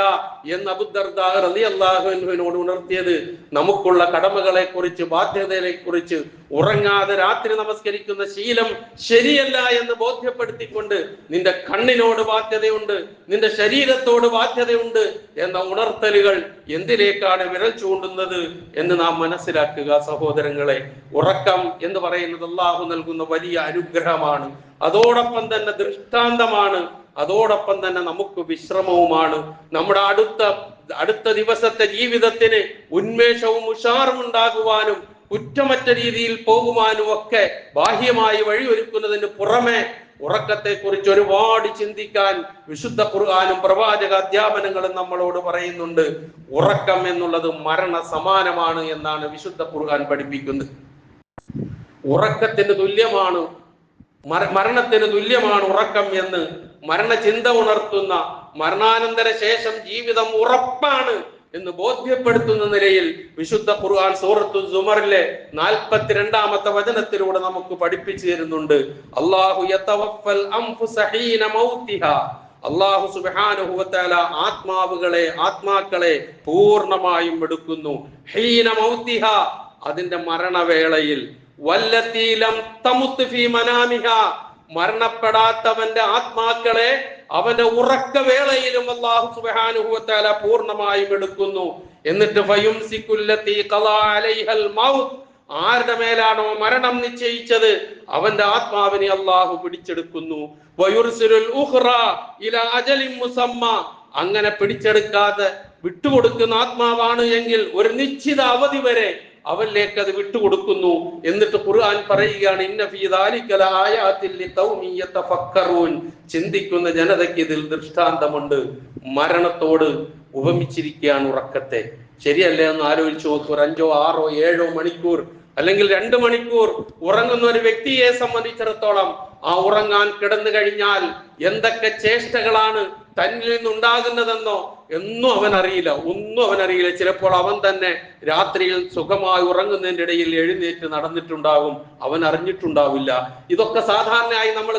എന്ന് അബൂദർദാ റളിയല്ലാഹു അൻഹുവിനോട് ഉണർത്തിയത് നമുക്കുള്ള കടമകളെ കുറിച്ച്, ബാധ്യതകളെ കുറിച്ച്, ഉറങ്ങാതെ രാത്രി നമസ്കരിക്കുന്ന ശീലം ശരിയല്ല എന്ന് ബോധ്യപ്പെടുത്തിക്കൊണ്ട് നിന്റെ കണ്ണിനോട് ബാധ്യതയുണ്ട്, നിന്റെ ശരീരത്തോട് ബാധ്യതയുണ്ട് എന്ന ഉണർത്തലുകൾ എന്തിലേക്കാണ് വിരൽ ചൂണ്ടുന്നത് എന്ന് നാം മനസ്സിലാക്കുക. സഹോദരങ്ങളെ, ഉറക്കം എന്ന് പറയുന്നത് അല്ലാഹു നൽകുന്ന വലിയ അനുഗ്രഹമാണ്, അതോടൊപ്പം തന്നെ ദൃഷ്ടാന്തമാണ്, അതോടൊപ്പം തന്നെ നമുക്ക് വിശ്രമവുമാണ്. നമ്മുടെ അടുത്ത ദിവസത്തെ ജീവിതത്തിന് ഉന്മേഷവും ഉഷാറും ഉണ്ടാകുവാനും കുറ്റമറ്റ രീതിയിൽ പോകുവാനും ഒക്കെ ബാഹ്യമായി വഴിയൊരുക്കുന്നതിന് പുറമെ ഉറക്കത്തെ കുറിച്ച് ഒരുപാട് ചിന്തിക്കാൻ വിശുദ്ധ ഖുർആനും പ്രവാചക അധ്യാപനങ്ങളും നമ്മളോട് പറയുന്നുണ്ട്. ഉറക്കം എന്നുള്ളത് മരണ സമാനമാണ് എന്നാണ് വിശുദ്ധ ഖുർആൻ പഠിപ്പിക്കുന്നത്. ഉറക്കത്തിന് തുല്യമാണ്, മരണത്തിന് തുല്യമാണ് ഉറക്കം എന്ന് മരണചിന്ത ഉണർത്തുന്ന, മരണാനന്തര ശേഷം ജീവിതം ഉറപ്പാണ് എന്ന് ബോധ്യപ്പെടുത്തുന്ന നിലയിൽ വിശുദ്ധ ഖുർആൻ സൂറത്തു സുമറിലെ 42-ാമത്തെ വചനത്തിലൂടെ നമുക്ക് പഠിപ്പിച്ചു തരുന്നുണ്ട്. അല്ലാഹു യതവഫൽ അൻഫുസ ഹീന മൗതിഹാ. അല്ലാഹു സുബ്ഹാനഹു വ തആല ആത്മാക്കളെ പൂർണ്ണമായും എടുക്കുന്നു. ഹീന മൗതിഹാ, അതിന്റെ മരണവേളയിൽ. വല്ലതീ ലം തമുത് ഫീ മനാമിഹാ, മരണപ്പെടാത്തവന്റെ ആത്മാക്കളെ അവന്റെ ഉറക്കവേളയിലും അല്ലാഹു സുബ്ഹാനഹു വ തആല പൂർണ്ണമായും എടുക്കുന്നു. എന്നിട്ട് ഫയുംസികുല്ലതീ ഖളാ അലൈഹൽ മൗത്ത്, ആരുടെ മേലാണോ മരണം നിശ്ചയിച്ചത് അവന്റെ ആത്മാവിനെ അല്ലാഹു പിടിച്ചെടുക്കുന്നു. വയുർസിലുൽ ഉഖ്റാ ഇലാ അജലിൻ മുസമ്മ, അങ്ങനെ പിടിച്ചെടുക്കാതെ വിട്ടുകൊടുക്കുന്ന ആത്മാവാണ് എങ്കിൽ ഒരു നിശ്ചിത അവധി വരെ അവനിലേക്ക് അത് വിട്ടുകൊടുക്കുന്നു. എന്നിട്ട് ഖുർആൻ പറയുകയാണ്, ഇന്ന ഫീ ദാലിക ലആയാതിൻ ലിഖൗമി യതഫക്കറൂൻ, ചിന്തിക്കുന്ന ജനതയ്ക്ക് ഇതിൽ ദൃഷ്ടാന്തമുണ്ട്. മരണത്തോട് ഉപമിച്ചിരിക്കുകയാണ് ഉറക്കത്തെ. ശരിയല്ലേ എന്ന് ആലോചിച്ച് നോക്കൂ. 5, 6, 7 മണിക്കൂർ അല്ലെങ്കിൽ 2 മണിക്കൂർ ഉറങ്ങുന്ന ഒരു വ്യക്തിയെ സംബന്ധിച്ചിടത്തോളം ആ ഉറങ്ങാൻ കിടന്നു കഴിഞ്ഞാൽ എന്തൊക്കെ ചേഷ്ടകളാണ് തന്നിൽ നിന്നുണ്ടാകുന്നതെന്നോ ഒന്നും അവനറിയില്ല. ചിലപ്പോൾ അവൻ തന്നെ രാത്രിയിൽ സുഖമായി ഉറങ്ങുന്നതിന്റെ ഇടയിൽ എഴുന്നേറ്റ് നടന്നിട്ടുണ്ടാകും, അവൻ അറിഞ്ഞിട്ടുണ്ടാവില്ല. ഇതൊക്കെ സാധാരണയായി നമ്മൾ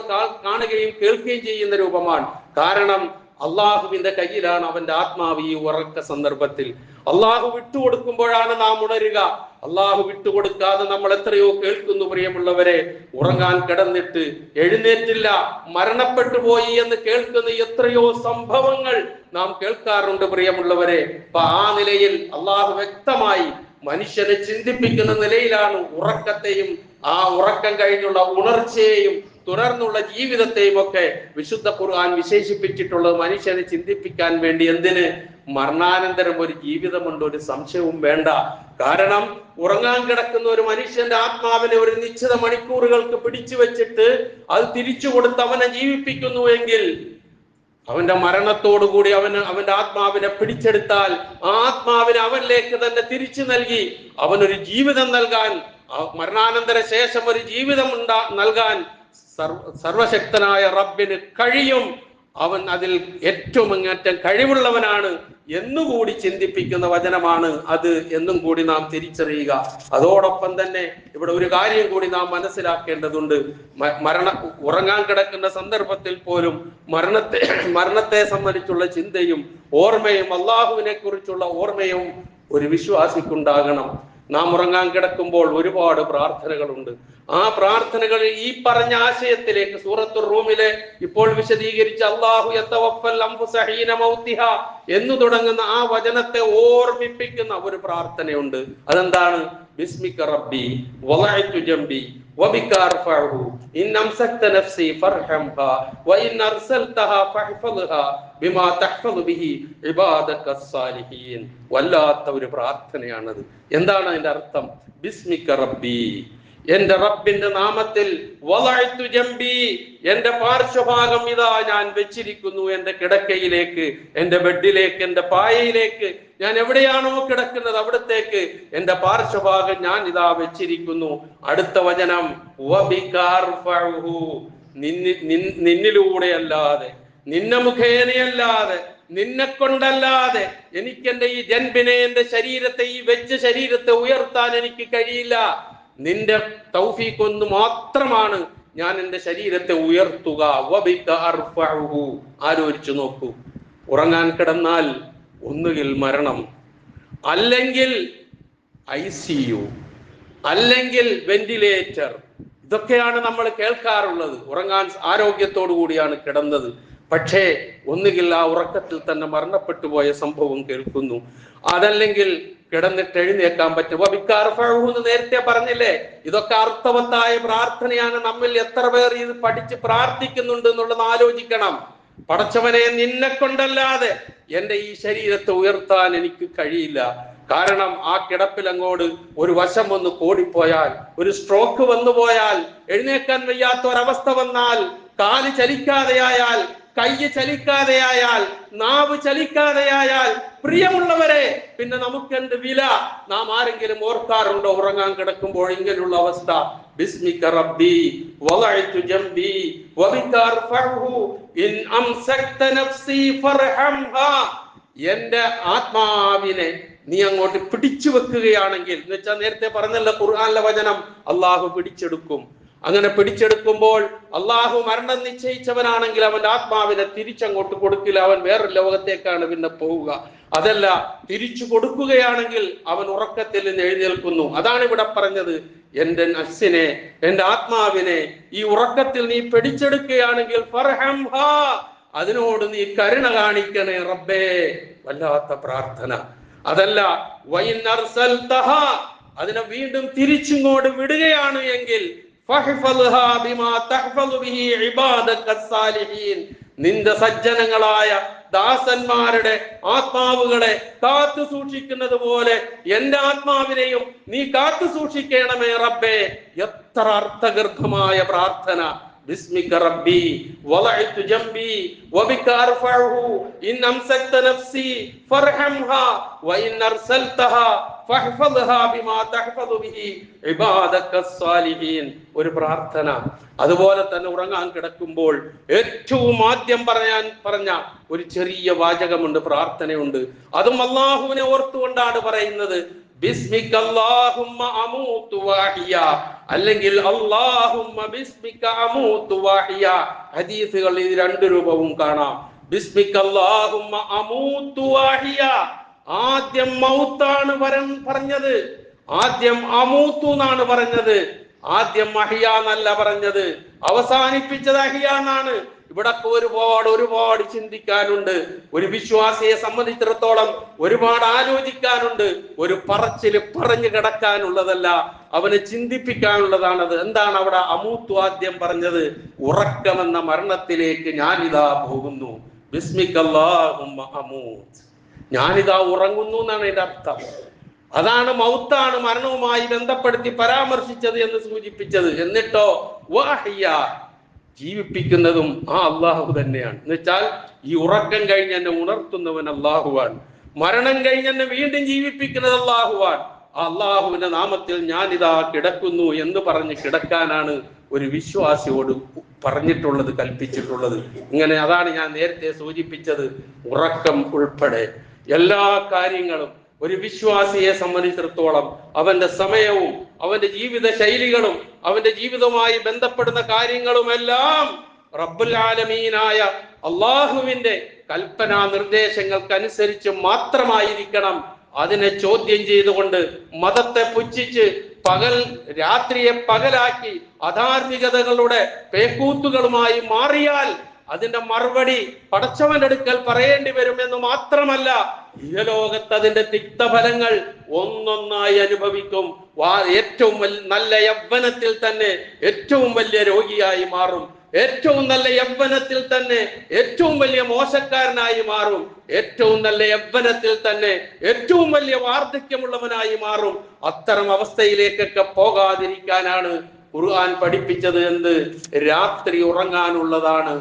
കാണുകയും കേൾക്കുകയും ചെയ്യുന്ന രൂപമാണ്. കാരണം അള്ളാഹുവിന്റെ കയ്യിലാണ് അവന്റെ ആത്മാവ്. ഈ ഉറക്ക സന്ദർഭത്തിൽ അള്ളാഹു വിട്ടുകൊടുക്കുമ്പോഴാണ് നാം ഉണരുക. അള്ളാഹു വിട്ടുകൊടുക്കാതെ നമ്മൾ എത്രയോ കേൾക്കുന്നു പ്രിയമുള്ളവരെ. ഉറങ്ങാൻ കിടന്നിട്ട് എഴുന്നേറ്റില്ല, മരണപ്പെട്ടു പോയി എന്ന് കേൾക്കുന്ന എത്രയോ സംഭവങ്ങൾ നാം കേൾക്കാറുണ്ട് പ്രിയമുള്ളവരെ. അപ്പൊ ആ നിലയിൽ അള്ളാഹു വ്യക്തമായി മനുഷ്യനെ ചിന്തിപ്പിക്കുന്ന നിലയിലാണ് ഉറക്കത്തെയും ആ ഉറക്കം കഴിഞ്ഞുള്ള ഉണർച്ചയെയും തുടർന്നുള്ള ജീവിതത്തെയും ഒക്കെ വിശുദ്ധ ഖുർആൻ വിശേഷിപ്പിച്ചിട്ടുള്ളത് മനുഷ്യനെ ചിന്തിപ്പിക്കാൻ വേണ്ടി. എന്തിന്? മരണാനന്തരം ഒരു ജീവിതമുണ്ട്, ഒരു സംശയവും വേണ്ട. കാരണം ഉറങ്ങാൻ കിടക്കുന്ന ഒരു മനുഷ്യന്റെ ആത്മാവിനെ ഒരു നിശ്ചിത മണിക്കൂറുകൾക്ക് പിടിച്ചു വെച്ചിട്ട് അത് തിരിച്ചു കൊടുത്ത് അവനെ ജീവിപ്പിക്കുന്നു എങ്കിൽ അവന്റെ മരണത്തോടുകൂടി അവന്റെ ആത്മാവിനെ പിടിച്ചെടുത്താൽ ആ ആത്മാവിനെ അവനിലേക്ക് തന്നെ തിരിച്ചു നൽകി അവനൊരു ജീവിതം നൽകാൻ, മരണാനന്തര ശേഷം ഒരു ജീവിതം നൽകാൻ സർവശക്തനായ റബ്ബിന് കഴിയും. അവൻ അതിൽ ഏറ്റവും അങ്ങേറ്റം കഴിവുള്ളവനാണ് എന്നുകൂടി ചിന്തിപ്പിക്കുന്ന വചനമാണ് അത് എന്നും കൂടി നാം തിരിച്ചറിയുക. അതോടൊപ്പം തന്നെ ഇവിടെ ഒരു കാര്യം കൂടി നാം മനസ്സിലാക്കേണ്ടതുണ്ട്. ഉറങ്ങാൻ കിടക്കുന്ന സന്ദർഭത്തിൽ പോലും മരണത്തെ സംബന്ധിച്ചുള്ള ചിന്തയും ഓർമ്മയും അള്ളാഹുവിനെ കുറിച്ചുള്ള ഓർമ്മയും ഒരു വിശ്വാസിക്കുണ്ടാകണം. നാം ഉറങ്ങാൻ കിടക്കുമ്പോൾ ഒരുപാട് പ്രാർത്ഥനകളുണ്ട്. ആ പ്രാർത്ഥനകളിൽ ഈ പറഞ്ഞ ആശയത്തിലേക്ക് സൂറത്തുർ റൂമിലെ ഇപ്പോൾ വിശദീകരിച്ച അല്ലാഹു യതവഫൽ അൻഫുസ ഹീന മൗതിഹാ എന്ന് തുടങ്ങുന്ന ആ വചനത്തെ ഓർമ്മിപ്പിക്കുന്ന ഒരു പ്രാർത്ഥനയുണ്ട്. അതെന്താണ്? ബിസ്മിക റബ്ബി വലഅതു ജംബി വബിക അർഫഉഹു ഇൻ അംസക്ത നഫ്സി ഫർഹംഹാ വഇൻ അർസൽതഹാ ഫഹ്ഫദ്ഹാ ബിമാ തഹ്ഫദു ബിഹി ഇബാദകസ് സാലിഹീൻ. വല്ലാത്ത ഒരു പ്രാർത്ഥനയാണത്. എന്താണ് അതിന്റെ അർത്ഥം? ബിസ്മിക റബ്ബി, എന്റെ റബ്ബിന്റെ നാമത്തിൽ, വലഅതു ജംബി, എന്റെ പാർശ്വഭാഗം ഇതാ ഞാൻ വെച്ചിരിക്കുന്നു എന്റെ കിടക്കയിലേക്ക്, എന്റെ ബെഡിലേക്ക്, എന്റെ പായയിലേക്ക്, ഞാൻ എവിടെയാണോ കിടക്കുന്നത് അവിടത്തേക്ക് എന്റെ പാർശ്വഭാഗം ഞാൻ ഇതാ വെച്ചിരിക്കുന്നു. അടുത്ത വചനം വബിക അർഫഉഹു, നിന്നിലൂടെയല്ലാതെ, നിന്നെ മുഖേനയല്ലാതെ, നിന്നെ കൊണ്ടല്ലാതെ എനിക്ക് എന്റെ ഈ ജൻബിനെ, എന്റെ ശരീരത്തെ, ഈ വെച്ച ശരീരത്തെ ഉയർത്താൻ എനിക്ക് കഴിയില്ല. നിന്റെ തൗഫീഖ് ഒന്ന് മാത്രമാണ് ഞാൻ എന്റെ ശരീരത്തെ ഉയർത്തുക. വബിക അർഫഉഹു. ആലോചിച്ചു നോക്കൂ, ഉറങ്ങാൻ കിടന്നാൽ ഒന്നുകിൽ മരണം, അല്ലെങ്കിൽ ICU, അല്ലെങ്കിൽ വെന്റിലേറ്റർ. ഇതൊക്കെയാണ് നമ്മൾ കേൾക്കാറുള്ളത്. ഉറങ്ങാൻ ആരോഗ്യത്തോടു കൂടിയാണ് കിടന്നത്, പക്ഷേ ഒന്നുകിൽ ആ ഉറക്കത്തിൽ തന്നെ മരണപ്പെട്ടു പോയ സംഭവം കേൾക്കുന്നു, അതല്ലെങ്കിൽ കിടന്നിട്ട് എഴുന്നേക്കാൻ പറ്റും. എന്ന് നേരത്തെ പറഞ്ഞില്ലേ? ഇതൊക്കെ അർത്ഥവത്തായ പ്രാർത്ഥനയാണ്. നമ്മിൽ എത്ര പേർ ഇത് പഠിച്ച് പ്രാർത്ഥിക്കുന്നുണ്ട് എന്നുള്ളത് ആലോചിക്കണം. പടച്ചവനെ, നിന്നെ കൊണ്ടല്ലാതെ എന്റെ ഈ ശരീരത്തെ ഉയർത്താൻ എനിക്ക് കഴിയില്ല. കാരണം ആ കിടപ്പിൽ അങ്ങോട്ട് ഒരു വശം ഒന്ന് കോടിപ്പോയാൽ, ഒരു സ്ട്രോക്ക് വന്നു പോയാൽ, എഴുന്നേക്കാൻ വയ്യാത്ത ഒരവസ്ഥ വന്നാൽ, കാല് ചലിക്കാതെയായാൽ, കൈ ചലിക്കാതെയായാൽ, നാവ് ചലിക്കാതെയായാൽ, പ്രിയമുള്ളവരെ, പിന്നെ നമുക്ക് എന്ത് വില? നാം ആരെങ്കിലും ഓർക്കാറുണ്ടോ ഉറങ്ങാൻ കിടക്കുമ്പോൾ ഇങ്ങനെയുള്ള അവസ്ഥ? ബിസ്മിക റബ്ബി വലഅതു ജംബി വബിക അർഫഉഹു ഇൻ അംസക്ത നഫ്സി ഫർഹംഹാ. എന്റെ ആത്മാവിനെ നീ അങ്ങോട്ട് പിടിച്ചു വെക്കുകയാണെങ്കിൽ, എന്ന് വെച്ചാൽ നേരത്തെ പറഞ്ഞല്ലോ ഖുർആനിലെ വചനം, അള്ളാഹു പിടിച്ചെടുക്കും. അങ്ങനെ പിടിച്ചെടുക്കുമ്പോൾ അള്ളാഹു മരണം നിശ്ചയിച്ചവനാണെങ്കിൽ അവന്റെ ആത്മാവിനെ തിരിച്ചങ്ങോട്ട് കൊടുക്കില്ല, അവൻ വേറൊരു ലോകത്തേക്കാണ് പിന്നെ പോവുക. അതല്ല, തിരിച്ചു കൊടുക്കുകയാണെങ്കിൽ അവൻ ഉറക്കത്തിൽ നിന്ന് എഴുന്നേൽക്കുന്നു. അതാണ് ഇവിടെ പറഞ്ഞത്, എന്റെ നഫ്സിനെ, എന്റെ ആത്മാവിനെ ഈ ഉറക്കത്തിൽ നീ പിടിച്ചെടുക്കുകയാണെങ്കിൽ ഫർഹംഹാ, അതിനോട് നീ കരുണ കാണിക്കണേ റബ്ബേ. വല്ലാത്ത പ്രാർത്ഥന. അതല്ല, വഇൻ അർസൽതഹാ, അതിനെ വീണ്ടും തിരിച്ചിങ്ങോട്ട് വിടുകയാണ് എങ്കിൽ ഫഹ്ഫദ്ഹാ ബിമാ തഹ്ഫദു ബിഹി ഇബാദകസ് സാലിഹീൻ, നിന്റെ സജ്ജനങ്ങളായ ദാസന്മാരുടെ ആത്മാവുകളെ കാത്തു സൂക്ഷിക്കുന്നത് പോലെ എന്റെ ആത്മാവിനെയും നീ കാത്തു സൂക്ഷിക്കണമേ റബ്ബേ. എത്ര അർത്ഥഗർഭമായ പ്രാർത്ഥന! ബിസ്മിക റബ്ബി വലഅതു ജംബി വബിക അർഫഉഹു ഇൻ അംസക്ത നഫ്സി ഫർഹംഹാ വഇൻ അർസൽതഹാ ഫഹ്ഫദ്ഹാ ബിമാ തഹ്ഫദു ബിഹി ഇബാദകസ് സാലിഹീൻ. ഒരു പ്രാർത്ഥന. അതുപോലെ തന്നെ ഉറങ്ങാൻ കിടക്കുമ്പോൾ ഏറ്റവും ആദ്യം പറഞ്ഞ ഒരു ചെറിയ വാചകമുണ്ട്, പ്രാർത്ഥനയുണ്ട്. അതും അല്ലാഹുവിനെ ഓർത്തുകൊണ്ടാണ് പറയുന്നത്. ബിസ്മിക അല്ലാഹുമ്മ അമൂതു വഅഹ്യ, അല്ലെങ്കിൽ അല്ലാഹുമ്മ ബിസ്മിക അമൂതു വഅഹ്യ. ഹദീസുകളിൽ ഈ രണ്ട് രൂപവും കാണാം. ബിസ്മിക അല്ലാഹുമ്മ അമൂതു വഅഹ്യ, ആദ്യം മൗത്താണ് പറഞ്ഞത്, ആദ്യം അമൂതു എന്നാണ് പറഞ്ഞത്, ആദ്യം അഹ്യ എന്നല്ല പറഞ്ഞത്. അവസാനിപ്പിച്ചത് അഹ്യ എന്നാണ്. ഇവിടൊക്കെ ഒരുപാട് ചിന്തിക്കാനുണ്ട്. ഒരു വിശ്വാസിയെ സംബന്ധിച്ചിടത്തോളം ഒരുപാട് ആലോചിക്കാനുണ്ട്. ഒരു പറച്ചില് പറഞ്ഞു കിടക്കാനുള്ളതല്ല, അവനെ ചിന്തിപ്പിക്കാനുള്ളതാണത്. എന്താണ് അവിടെ അമൂത്ത് ആദ്യം പറഞ്ഞത്? ഉറക്കമെന്ന മരണത്തിലേക്ക് ഞാനിതാ പോകുന്നു. ബിസ്മിക്കല്ലാഹുമ്മ അമൂത്ത്, ഞാനിതാ ഉറങ്ങുന്നു എന്നാണ് അതിന്റെ അർത്ഥം. അതാണ് മൗത്താണ് മരണവുമായി ബന്ധപ്പെടുത്തി പരാമർശിച്ചത് എന്ന് സൂചിപ്പിച്ചത്. എന്നിട്ടോ വഹയ്യ, ജീവിപ്പിക്കുന്നതും ആ അള്ളാഹു തന്നെയാണ്. എന്ന് വെച്ചാൽ ഈ ഉറക്കം കഴിഞ്ഞ് എന്നെ ഉണർത്തുന്നവൻ അള്ളാഹുവാൻ, മരണം കഴിഞ്ഞ് എന്നെ വീണ്ടും ജീവിപ്പിക്കുന്നത് അള്ളാഹുവാൻ. ആ അള്ളാഹുവിന്റെ നാമത്തിൽ ഞാനിതാ കിടക്കുന്നു എന്ന് പറഞ്ഞ് കിടക്കാനാണ് ഒരു വിശ്വാസിയോട് പറഞ്ഞിട്ടുള്ളത്, കൽപ്പിച്ചിട്ടുള്ളത്. ഇങ്ങനെ അതാണ് ഞാൻ നേരത്തെ സൂചിപ്പിച്ചത്. ഉറക്കം ഉൾപ്പെടെ എല്ലാ കാര്യങ്ങളും ഒരു വിശ്വാസിയെ സംബന്ധിച്ചിടത്തോളം അവന്റെ സമയവും അവന്റെ ജീവിത ശൈലികളും അവന്റെ ജീവിതവുമായി ബന്ധപ്പെടുന്ന കാര്യങ്ങളുമെല്ലാം റബ്ബുൽ ആലമീനായ അള്ളാഹുവിന്റെ കൽപ്പനാ നിർദ്ദേശങ്ങൾക്കനുസരിച്ച് മാത്രമായിരിക്കണം. അതിനെ ചോദ്യം ചെയ്തുകൊണ്ട് മതത്തെ പുച്ഛിച്ച് രാത്രിയെ പകലാക്കി അധാർമികതകളുടെ പേക്കൂത്തുകളുമായി മാറിയാൽ അതിന്റെ മറുപടി പടച്ചവന്റെ അടുക്കൽ പറയേണ്ടി വരുമെന്ന് മാത്രമല്ല, ഇഹലോകത്ത് അതിന്റെ തിക്തഫലങ്ങൾ ഒന്നൊന്നായി അനുഭവിക്കും. ഏറ്റവും നല്ല യൗവനത്തിൽ തന്നെ ഏറ്റവും വലിയ രോഗിയായി മാറും. ഏറ്റവും നല്ല യൗവനത്തിൽ തന്നെ ഏറ്റവും വലിയ മോശക്കാരനായി മാറും. ഏറ്റവും നല്ല യൗവനത്തിൽ തന്നെ ഏറ്റവും വലിയ വാർദ്ധക്യമുള്ളവനായി മാറും. അത്തരം അവസ്ഥയിലേക്കൊക്കെ പോകാതിരിക്കാനാണ് ഖുർആൻ പഠിപ്പിച്ചത്. എന്ത്? രാത്രി ഉറങ്ങാനുള്ളതാണ്,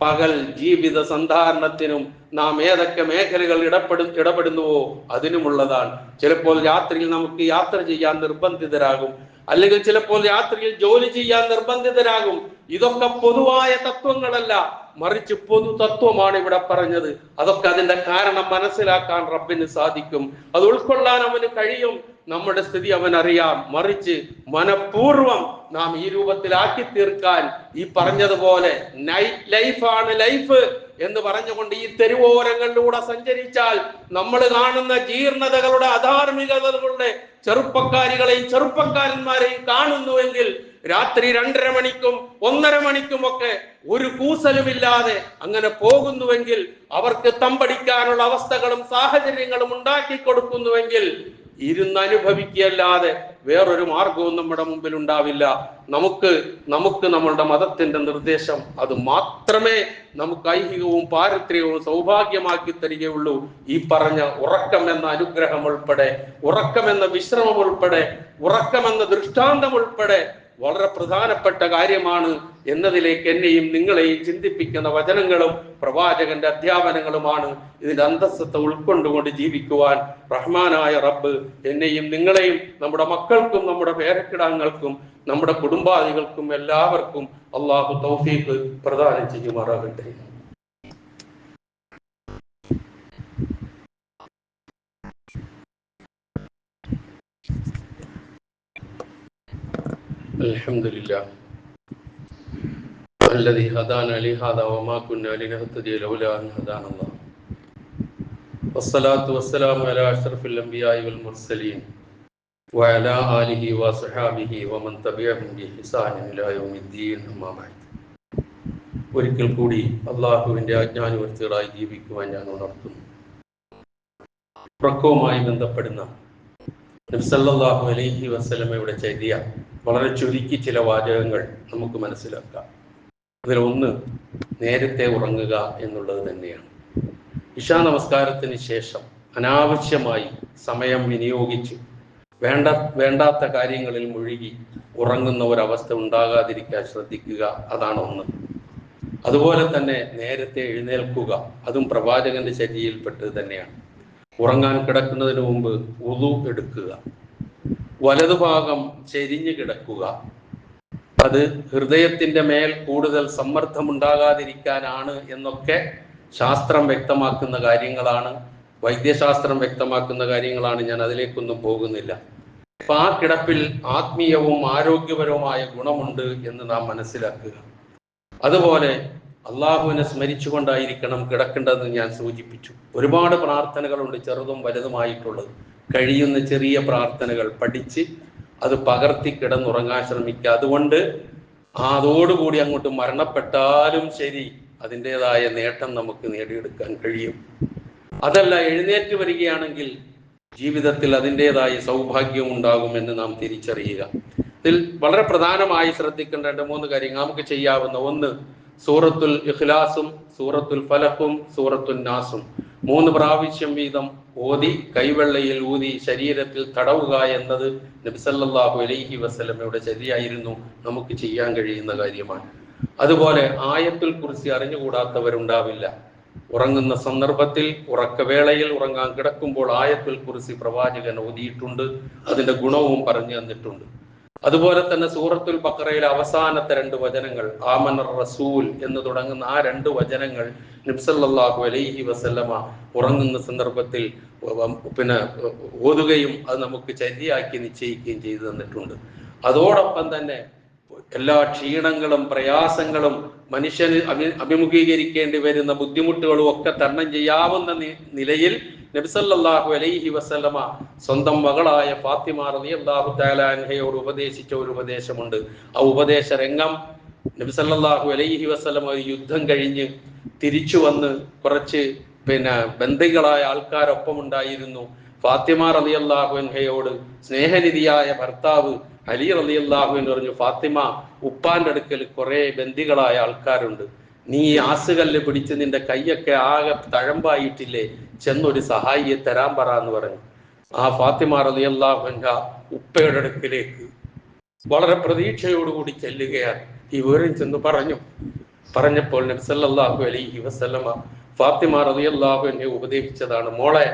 പകൽ ജീവിത സന്ധാരണത്തിനും നാം ഏതൊക്കെ മേഖലകൾ ഇടപെടുന്നുവോ അതിനുമുള്ളതാണ്. ചിലപ്പോൾ രാത്രിയിൽ നമുക്ക് യാത്ര ചെയ്യാൻ നിർബന്ധിതരാകും, അല്ലെങ്കിൽ ചിലപ്പോൾ രാത്രിയിൽ ജോലി ചെയ്യാൻ നിർബന്ധിതരാകും. ഇതൊക്കെ പൊതുവായ തത്വങ്ങളല്ല, മറിച്ച് പൊതു തത്വമാണ് ഇവിടെ പറഞ്ഞത്. അതൊക്കെ അതിന്റെ കാരണം മനസ്സിലാക്കാൻ റബ്ബിന് സാധിക്കും, അത് ഉൾക്കൊള്ളാൻ അവന് കഴിയും. നമ്മുടെ സ്ഥിതി അവൻ അറിയാം. മറിച്ച് മനഃപൂർവം നാം ഈ രൂപത്തിലാക്കി തീർക്കാൻ, ഈ പറഞ്ഞതുപോലെ നൈറ്റ് ലൈഫാണ് ലൈഫ് എന്ന് പറഞ്ഞുകൊണ്ട് ഈ തെരുവോരങ്ങളിലൂടെ സഞ്ചരിച്ചാൽ നമ്മൾ കാണുന്ന ജീർണതകളുടെ അധാർമികതകളുടെ ചെറുപ്പക്കാരികളെയും ചെറുപ്പക്കാരന്മാരെയും കാണുന്നുവെങ്കിൽ രാത്രി 2:30 മണിക്കും 1:30 മണിക്കും ഒക്കെ ഒരു കൂസലുമില്ലാതെ അങ്ങനെ പോകുന്നുവെങ്കിൽ, അവർക്ക് തമ്പടിക്കാനുള്ള അവസ്ഥകളും സാഹചര്യങ്ങളും ഉണ്ടാക്കി കൊടുക്കുന്നുവെങ്കിൽ ഇരുന്നനുഭവിക്കുകയല്ലാതെ വേറൊരു മാർഗവും നമ്മുടെ മുമ്പിൽ ഉണ്ടാവില്ല. നമുക്ക് നമ്മളുടെ മതത്തിന്റെ നിർദ്ദേശം അത് മാത്രമേ നമുക്ക് ഐഹികവും പാരിത്രികവും സൗഭാഗ്യമാക്കി തരികയുള്ളൂ. ഈ പറഞ്ഞ ഉറക്കം എന്ന അനുഗ്രഹം ഉൾപ്പെടെ, ഉറക്കം എന്ന വിശ്രമം ഉൾപ്പെടെ, ഉറക്കം എന്ന ദൃഷ്ടാന്തം ഉൾപ്പെടെ വളരെ പ്രധാനപ്പെട്ട കാര്യമാണ് എന്നതിലേക്ക് എന്നെയും നിങ്ങളെയും ചിന്തിപ്പിക്കുന്ന വചനങ്ങളും പ്രവാചകന്റെ അധ്യാപനങ്ങളുമാണ്. ഇതിന്റെ അന്തസ്സത്തെ ഉൾക്കൊണ്ടുകൊണ്ട് ജീവിക്കുവാൻ റഹ്മാനായ റബ്ബ് എന്നെയും നിങ്ങളെയും നമ്മുടെ മക്കൾക്കും നമ്മുടെ പേരക്കിടാങ്ങൾക്കും നമ്മുടെ കുടുംബാദികൾക്കും എല്ലാവർക്കും അള്ളാഹു തൗഫീഖ് പ്രദാനം ചെയ്യുമാറാകട്ടെ. അൽഹംദുലില്ലാഹ് الذي هدانا لهذا وما كنا لنهتدي لولا أن هدانا الله والصلاة والسلام على أشرف الأنبياء والمرسلين وعلى آله وصحابه ومن تبعهم بإحسان إلى يوم الدين أما بعد. ഒരിക്കൽ കൂടി അള്ളാഹുവിന്റെ ആജ്ഞാനുവർത്തികളായി ജീവിക്കുവാൻ ഞാൻ ഉണർത്തുന്നു. ഉറക്കവുമായി ബന്ധപ്പെടുന്ന നബി സല്ലല്ലാഹു അലൈഹി വസല്ലമയുടെ ചര്യ വളരെ ചുരുക്കി ചില വാചകങ്ങൾ നമുക്ക് മനസ്സിലാക്കാം. അതിലൊന്ന് നേരത്തെ ഉറങ്ങുക എന്നുള്ളത് തന്നെയാണ്. ഇശാ നമസ്കാരത്തിന് ശേഷം അനാവശ്യമായി സമയം വിനിയോഗിച്ച് വേണ്ടാത്ത കാര്യങ്ങളിൽ മുഴുകി ഉറങ്ങുന്ന ഒരവസ്ഥ ഉണ്ടാകാതിരിക്കാൻ ശ്രദ്ധിക്കുക. അതാണ് ഒന്ന്. അതുപോലെ തന്നെ നേരത്തെ എഴുന്നേൽക്കുക, അതും പ്രവാചകന്റെ ചര്യയിൽപ്പെട്ടത് തന്നെയാണ്. ഉറങ്ങാൻ കിടക്കുന്നതിന് മുമ്പ് വുളു എടുക്കുക, വലതുഭാഗം ചെരിഞ്ഞു കിടക്കുക. അത് ഹൃദയത്തിന്റെ മേൽ കൂടുതൽ സമ്മർദ്ദമുണ്ടാകാതിരിക്കാനാണ് എന്നൊക്കെ ശാസ്ത്രം വ്യക്തമാക്കുന്ന കാര്യങ്ങളാണ്, വൈദ്യശാസ്ത്രം വ്യക്തമാക്കുന്ന കാര്യങ്ങളാണ്. ഞാൻ അതിലേക്കൊന്നും പോകുന്നില്ല. അപ്പൊ ആ കിടപ്പിൽ ആത്മീയവും ആരോഗ്യപരവുമായ ഗുണമുണ്ട് എന്ന് നാം മനസ്സിലാക്കുക. അതുപോലെ അള്ളാഹുവിനെ സ്മരിച്ചുകൊണ്ടായിരിക്കണം കിടക്കേണ്ടതെന്ന് ഞാൻ സൂചിപ്പിച്ചു. ഒരുപാട് പ്രാർത്ഥനകളുണ്ട്, ചെറുതും വലുതുമായിട്ടുള്ളത്. കഴിയുന്ന ചെറിയ പ്രാർത്ഥനകൾ പഠിച്ച് അത് പകർത്തി കിടന്നുറങ്ങാൻ ശ്രമിക്കുക. അതുകൊണ്ട് അതോടുകൂടി അങ്ങോട്ട് മരണപ്പെട്ടാലും ശരി, അതിൻ്റെതായ നേട്ടം നമുക്ക് നേടിയെടുക്കാൻ കഴിയും. അതല്ല, എഴുന്നേറ്റ് വരികയാണെങ്കിൽ ജീവിതത്തിൽ അതിൻ്റെതായ സൗഭാഗ്യം ഉണ്ടാകുമെന്ന് നാം തിരിച്ചറിയുക. ഇതിൽ വളരെ പ്രധാനമായി ശ്രദ്ധിക്കേണ്ട 2-3 കാര്യങ്ങൾ നമുക്ക് ചെയ്യാവുന്ന: ഒന്ന്, സൂറത്തുൽ ഇഖ്ലാസും സൂറത്തുൽ ഫലഖും സൂറത്തുൽ നാസും 3 പ്രാവശ്യം വീതം ഓതി കൈവെള്ളയിൽ ഊതി ശരീരത്തിൽ തടവുക എന്നത് നബി സല്ലല്ലാഹു അലൈഹി വസല്ലമയുടെ ചര്യയായിരുന്നു. നമുക്ക് ചെയ്യാൻ കഴിയുന്ന കാര്യമാണ്. അതുപോലെ ആയത്തുൽ കുർസി അറിഞ്ഞുകൂടാത്തവരുണ്ടാവില്ല. ഉറങ്ങുന്ന സന്ദർഭത്തിൽ, ഉറക്കവേളയിൽ, ഉറങ്ങാൻ കിടക്കുമ്പോൾ ആയത്തുൽ കുർസി പ്രവാചകൻ ഓതിയിട്ടുണ്ട്. അതിന്റെ ഗുണവും പറഞ്ഞു തന്നിട്ടുണ്ട്. അതുപോലെ തന്നെ സൂറത്തുൽ ബഖറയിലെ അവസാനത്തെ 2 വചനങ്ങൾ, ആമനർ റസൂൽ എന്ന് തുടങ്ങുന്ന ആ 2 വചനങ്ങൾ നബി സല്ലല്ലാഹു അലൈഹി വസല്ലമ ഉറങ്ങുന്ന സന്ദർഭത്തിൽ ഓതുകയും അത് നമുക്ക് ചര്യയാക്കി നിശ്ചയിക്കുകയും ചെയ്തു തന്നിട്ടുണ്ട്. അതോടൊപ്പം തന്നെ എല്ലാ ക്ഷീണങ്ങളും പ്രയാസങ്ങളും മനുഷ്യന് അഭിമുഖീകരിക്കേണ്ടി വരുന്ന ബുദ്ധിമുട്ടുകളും ഒക്കെ തരണം ചെയ്യാവുന്ന നിലയിൽ നബി സല്ലല്ലാഹു അലൈഹി വസല്ലമ സ്വന്തം മകളായ ഫാത്തിമ റളിയല്ലാഹു തആല അൻഹയോട് ഉപദേശിച്ച ഒരു ഉപദേശമുണ്ട്. ആ ഉപദേശ രംഗം നബി സല്ലല്ലാഹു അലൈഹി വസല്ലമ ഒരു യുദ്ധം കഴിഞ്ഞ് തിരിച്ചു വന്ന് കുറച്ച് ബന്ദികളായ ആൾക്കാരൊപ്പം ഉണ്ടായിരുന്നു. ഫാത്തിമ റളിയല്ലാഹു അൻഹയോട് സ്നേഹനിധിയായ ഭർത്താവ് അലി റളിയല്ലാഹു അൻഹു പറഞ്ഞു, ഫാത്തിമ, ഉപ്പാന്റെ അടുക്കൽ കുറെ ബന്ദികളായ ആൾക്കാരുണ്ട്. നീ ആസുകല്ല് പിടിച്ച് നിന്റെ കൈയൊക്കെ ആകെ തഴമ്പായിട്ടില്ലേ, ചെന്നൊരു സഹായിയെ തരാൻ പറ എന്ന് പറഞ്ഞു. ആ ഫാത്തിമ റളിയല്ലാഹു അൻഹ ഉപ്പയുടെ അടുക്കിലേക്ക് വളരെ പ്രതീക്ഷയോടുകൂടി ചെല്ലുകയാണ്. ഈ വിവരം ചെന്ന് പറഞ്ഞപ്പോൾ നബി സല്ലല്ലാഹു അലൈഹി വസല്ലമ ഫാത്തിമ റളിയല്ലാഹു അൻഹയെ ഉപദേശിച്ചതാണ്, മോളെ,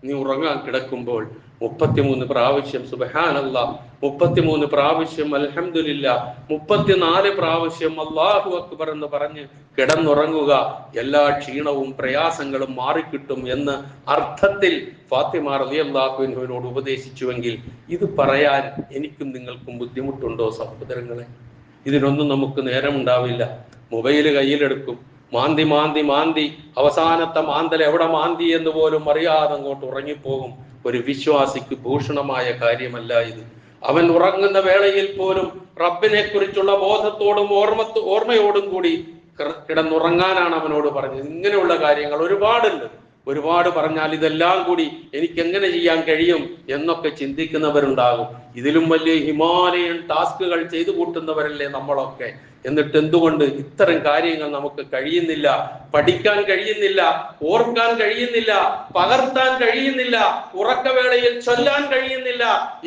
നീ ഉറങ്ങാൻ കിടക്കുമ്പോൾ 33 പ്രാവശ്യം സുബ്ഹാനല്ലാഹ്, 33 പ്രാവശ്യം അൽഹംദുലില്ലാഹ്, 34 പ്രാവശ്യം അല്ലാഹു അക്ബർ എന്ന് പറഞ്ഞ് കിടന്നുറങ്ങുക. എല്ലാ ക്ഷീണവും പ്രയാസങ്ങളും മാറിക്കിട്ടും എന്ന് അർത്ഥത്തിൽ ഫാത്തിമ റളിയല്ലാഹു അൻഹയോട് ഉപദേശിച്ചുവെങ്കിൽ ഇത് പറയാൻ എനിക്കും നിങ്ങൾക്കും ബുദ്ധിമുട്ടുണ്ടോ സഹോദരങ്ങളെ? ഇതിനൊന്നും നമുക്ക് നേരമുണ്ടാവില്ല. മൊബൈൽ കയ്യിലെടുക്കും, മാന്തി അവസാനത്തെ മാന്തൽ എവിടെ മാന്തി എന്ന് പോലും അറിയാതെ അങ്ങോട്ട് ഉറങ്ങിപ്പോകും. ഒരു വിശ്വാസിക്ക് ഭൂഷണമായ കാര്യമല്ല ഇത്. അവൻ ഉറങ്ങുന്ന വേളയിൽ പോലും റബ്ബിനെ കുറിച്ചുള്ള ബോധത്തോടും ഓർമ്മയോടും കൂടി കിടന്നുറങ്ങാനാണ് അവനോട് പറഞ്ഞത്. ഇങ്ങനെയുള്ള കാര്യങ്ങൾ ഒരുപാട് പറഞ്ഞാൽ ഇതെല്ലാം കൂടി എനിക്ക് എങ്ങനെ ചെയ്യാൻ കഴിയും എന്നൊക്കെ ചിന്തിക്കുന്നവരുണ്ടാകും. ഇതിലും വലിയ ഹിമാലയൻ ടാസ്കുകൾ ചെയ്തു കൂട്ടുന്നവരല്ലേ നമ്മളൊക്കെ. എന്നിട്ട് എന്തുകൊണ്ട് ഇത്തരം കാര്യങ്ങൾ നമുക്ക് കഴിയുന്നില്ല? പഠിക്കാൻ കഴിയുന്നില്ല, ഓർക്കാൻ കഴിയുന്നില്ല, പകർത്താൻ കഴിയുന്നില്ല, ഉറക്കവേളയിൽ ചൊല്ലാൻ കഴിയുന്നില്ല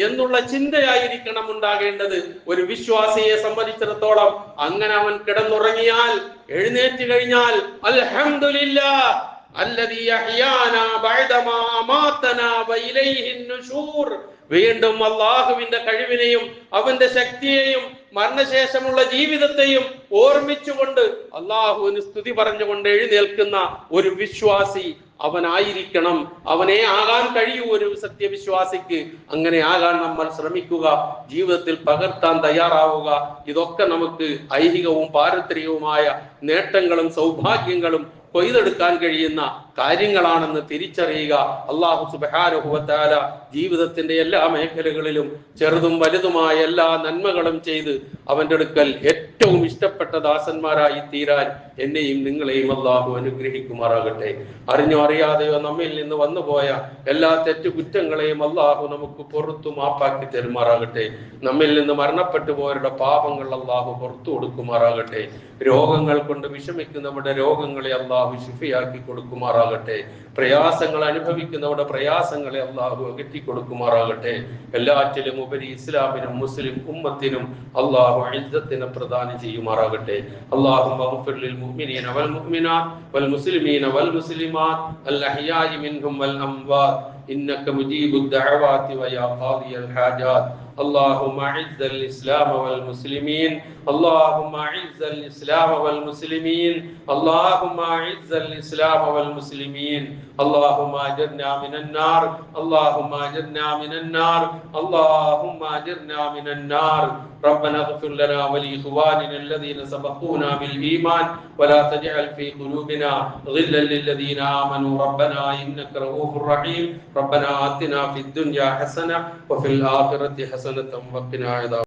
എന്നുള്ള ചിന്തയായിരിക്കണം ഉണ്ടാകേണ്ടത് ഒരു വിശ്വാസിയെ സംബന്ധിച്ചിടത്തോളം. അങ്ങനെ അവൻ കിടന്നുറങ്ങിയാൽ, എഴുന്നേറ്റ് കഴിഞ്ഞാൽ അൽഹംദുലില്ലാഹ് അല്ലദീ അഹ്യാനാ ബഅദമാ അമാതനാ വഇലൈഹിൻ നുശൂർ, വീണ്ടും അല്ലാഹുവിന്റെ കഴിവിനെയും അവന്റെ ശക്തിയെയും മരണശേഷമുള്ള ജീവിതത്തെയും ഓർമ്മിച്ചുകൊണ്ട് അല്ലാഹുവിന് സ്തുതി പറഞ്ഞുകൊണ്ട് എഴുന്നേൽക്കുന്ന ഒരു വിശ്വാസി അവനായിരിക്കണം. അവനെ ആകാൻ കഴിയൂ ഒരു സത്യവിശ്വാസിക്ക്. അങ്ങനെ ആകാൻ നമ്മൾ ശ്രമിക്കുക, ജീവിതത്തിൽ പകർത്താൻ തയ്യാറാവുക. ഇതൊക്കെ നമുക്ക് ഐഹികവും പാരത്രികവുമായ നേട്ടങ്ങളും സൗഭാഗ്യങ്ങളും കൊയ്തെടുക്കാൻ കഴിയുന്ന കാര്യങ്ങളാണെന്ന് തിരിച്ചറിയുക. അല്ലാഹു സുബ്ഹാനഹു വ തആല ജീവിതത്തിന്റെ എല്ലാ മേഖലകളിലും ചെറുതും വലുതുമായ എല്ലാ നന്മകളും ചെയ്ത് അവന്റെ അടുക്കൽ ഏറ്റവും ഇഷ്ടപ്പെട്ട ദാസന്മാരായി തീരാൻ എന്നെയും നിങ്ങളെയും അല്ലാഹു അനുഗ്രഹിക്കുമാറാകട്ടെ. അറിഞ്ഞോ അറിയാതെയോ നമ്മിൽ നിന്ന് വന്നുപോയ എല്ലാ തെറ്റുകുറ്റങ്ങളെയും അല്ലാഹു നമുക്ക് പുറത്തു മാപ്പാക്കി തരുമാറാകട്ടെ. നമ്മിൽ നിന്ന് മരണപ്പെട്ടു പോയവരുടെ പാപങ്ങൾ അല്ലാഹു പുറത്തു കൊടുക്കുമാറാകട്ടെ. രോഗങ്ങൾ കൊണ്ട് വിഷമിക്കുന്നവരുടെ രോഗങ്ങളെ അല്ലാഹു ശിഫയാക്കി കൊടുക്കുമാറാകട്ടെ. പ്രയാസങ്ങൾ അനുഭവിക്കുന്നവരുടെ പ്രയാസങ്ങളെ അല്ലാഹു അകറ്റി കൊടുക്കുമാറാകട്ടെ. എല്ലാറ്റിലും ഉപരി ഇസ്ലാമിനും മുസ്ലിം ഉമ്മത്തിനും അല്ലാഹു ഇസ്സത്തിനെ പ്രദാനം ചെയ്യുമാറാകട്ടെ. അല്ലാഹുമ്മ ഗ്ഫിർ ലിൽ മുഅ്മിനീന വൽ മുഅ്മിനാത്ത് വൽ മുസ്ലിമീന വൽ മുസ്ലിമാത്ത് അൽ അഹ്യാഇ മിൻഹും വൽ അംവാത് إنك مجيب الدعوات ويا قاضي الحاجات. اللهم أعز الإسلام والمسلمين، اللهم أعز الإسلام والمسلمين، اللهم أعز الإسلام والمسلمين، اللهم أجرنا من النار، اللهم أجرنا من النار، اللهم أجرنا من النار. ربنا اغفر لنا ولإخواننا الذين سبقونا بالإيمان ولا تجعل في قلوبنا غلا للذين آمنوا ربنا إنك رؤوف رحيم. ربنا آتنا في الدنيا حسنة وفي الآخرة حسنة وقنا عذاب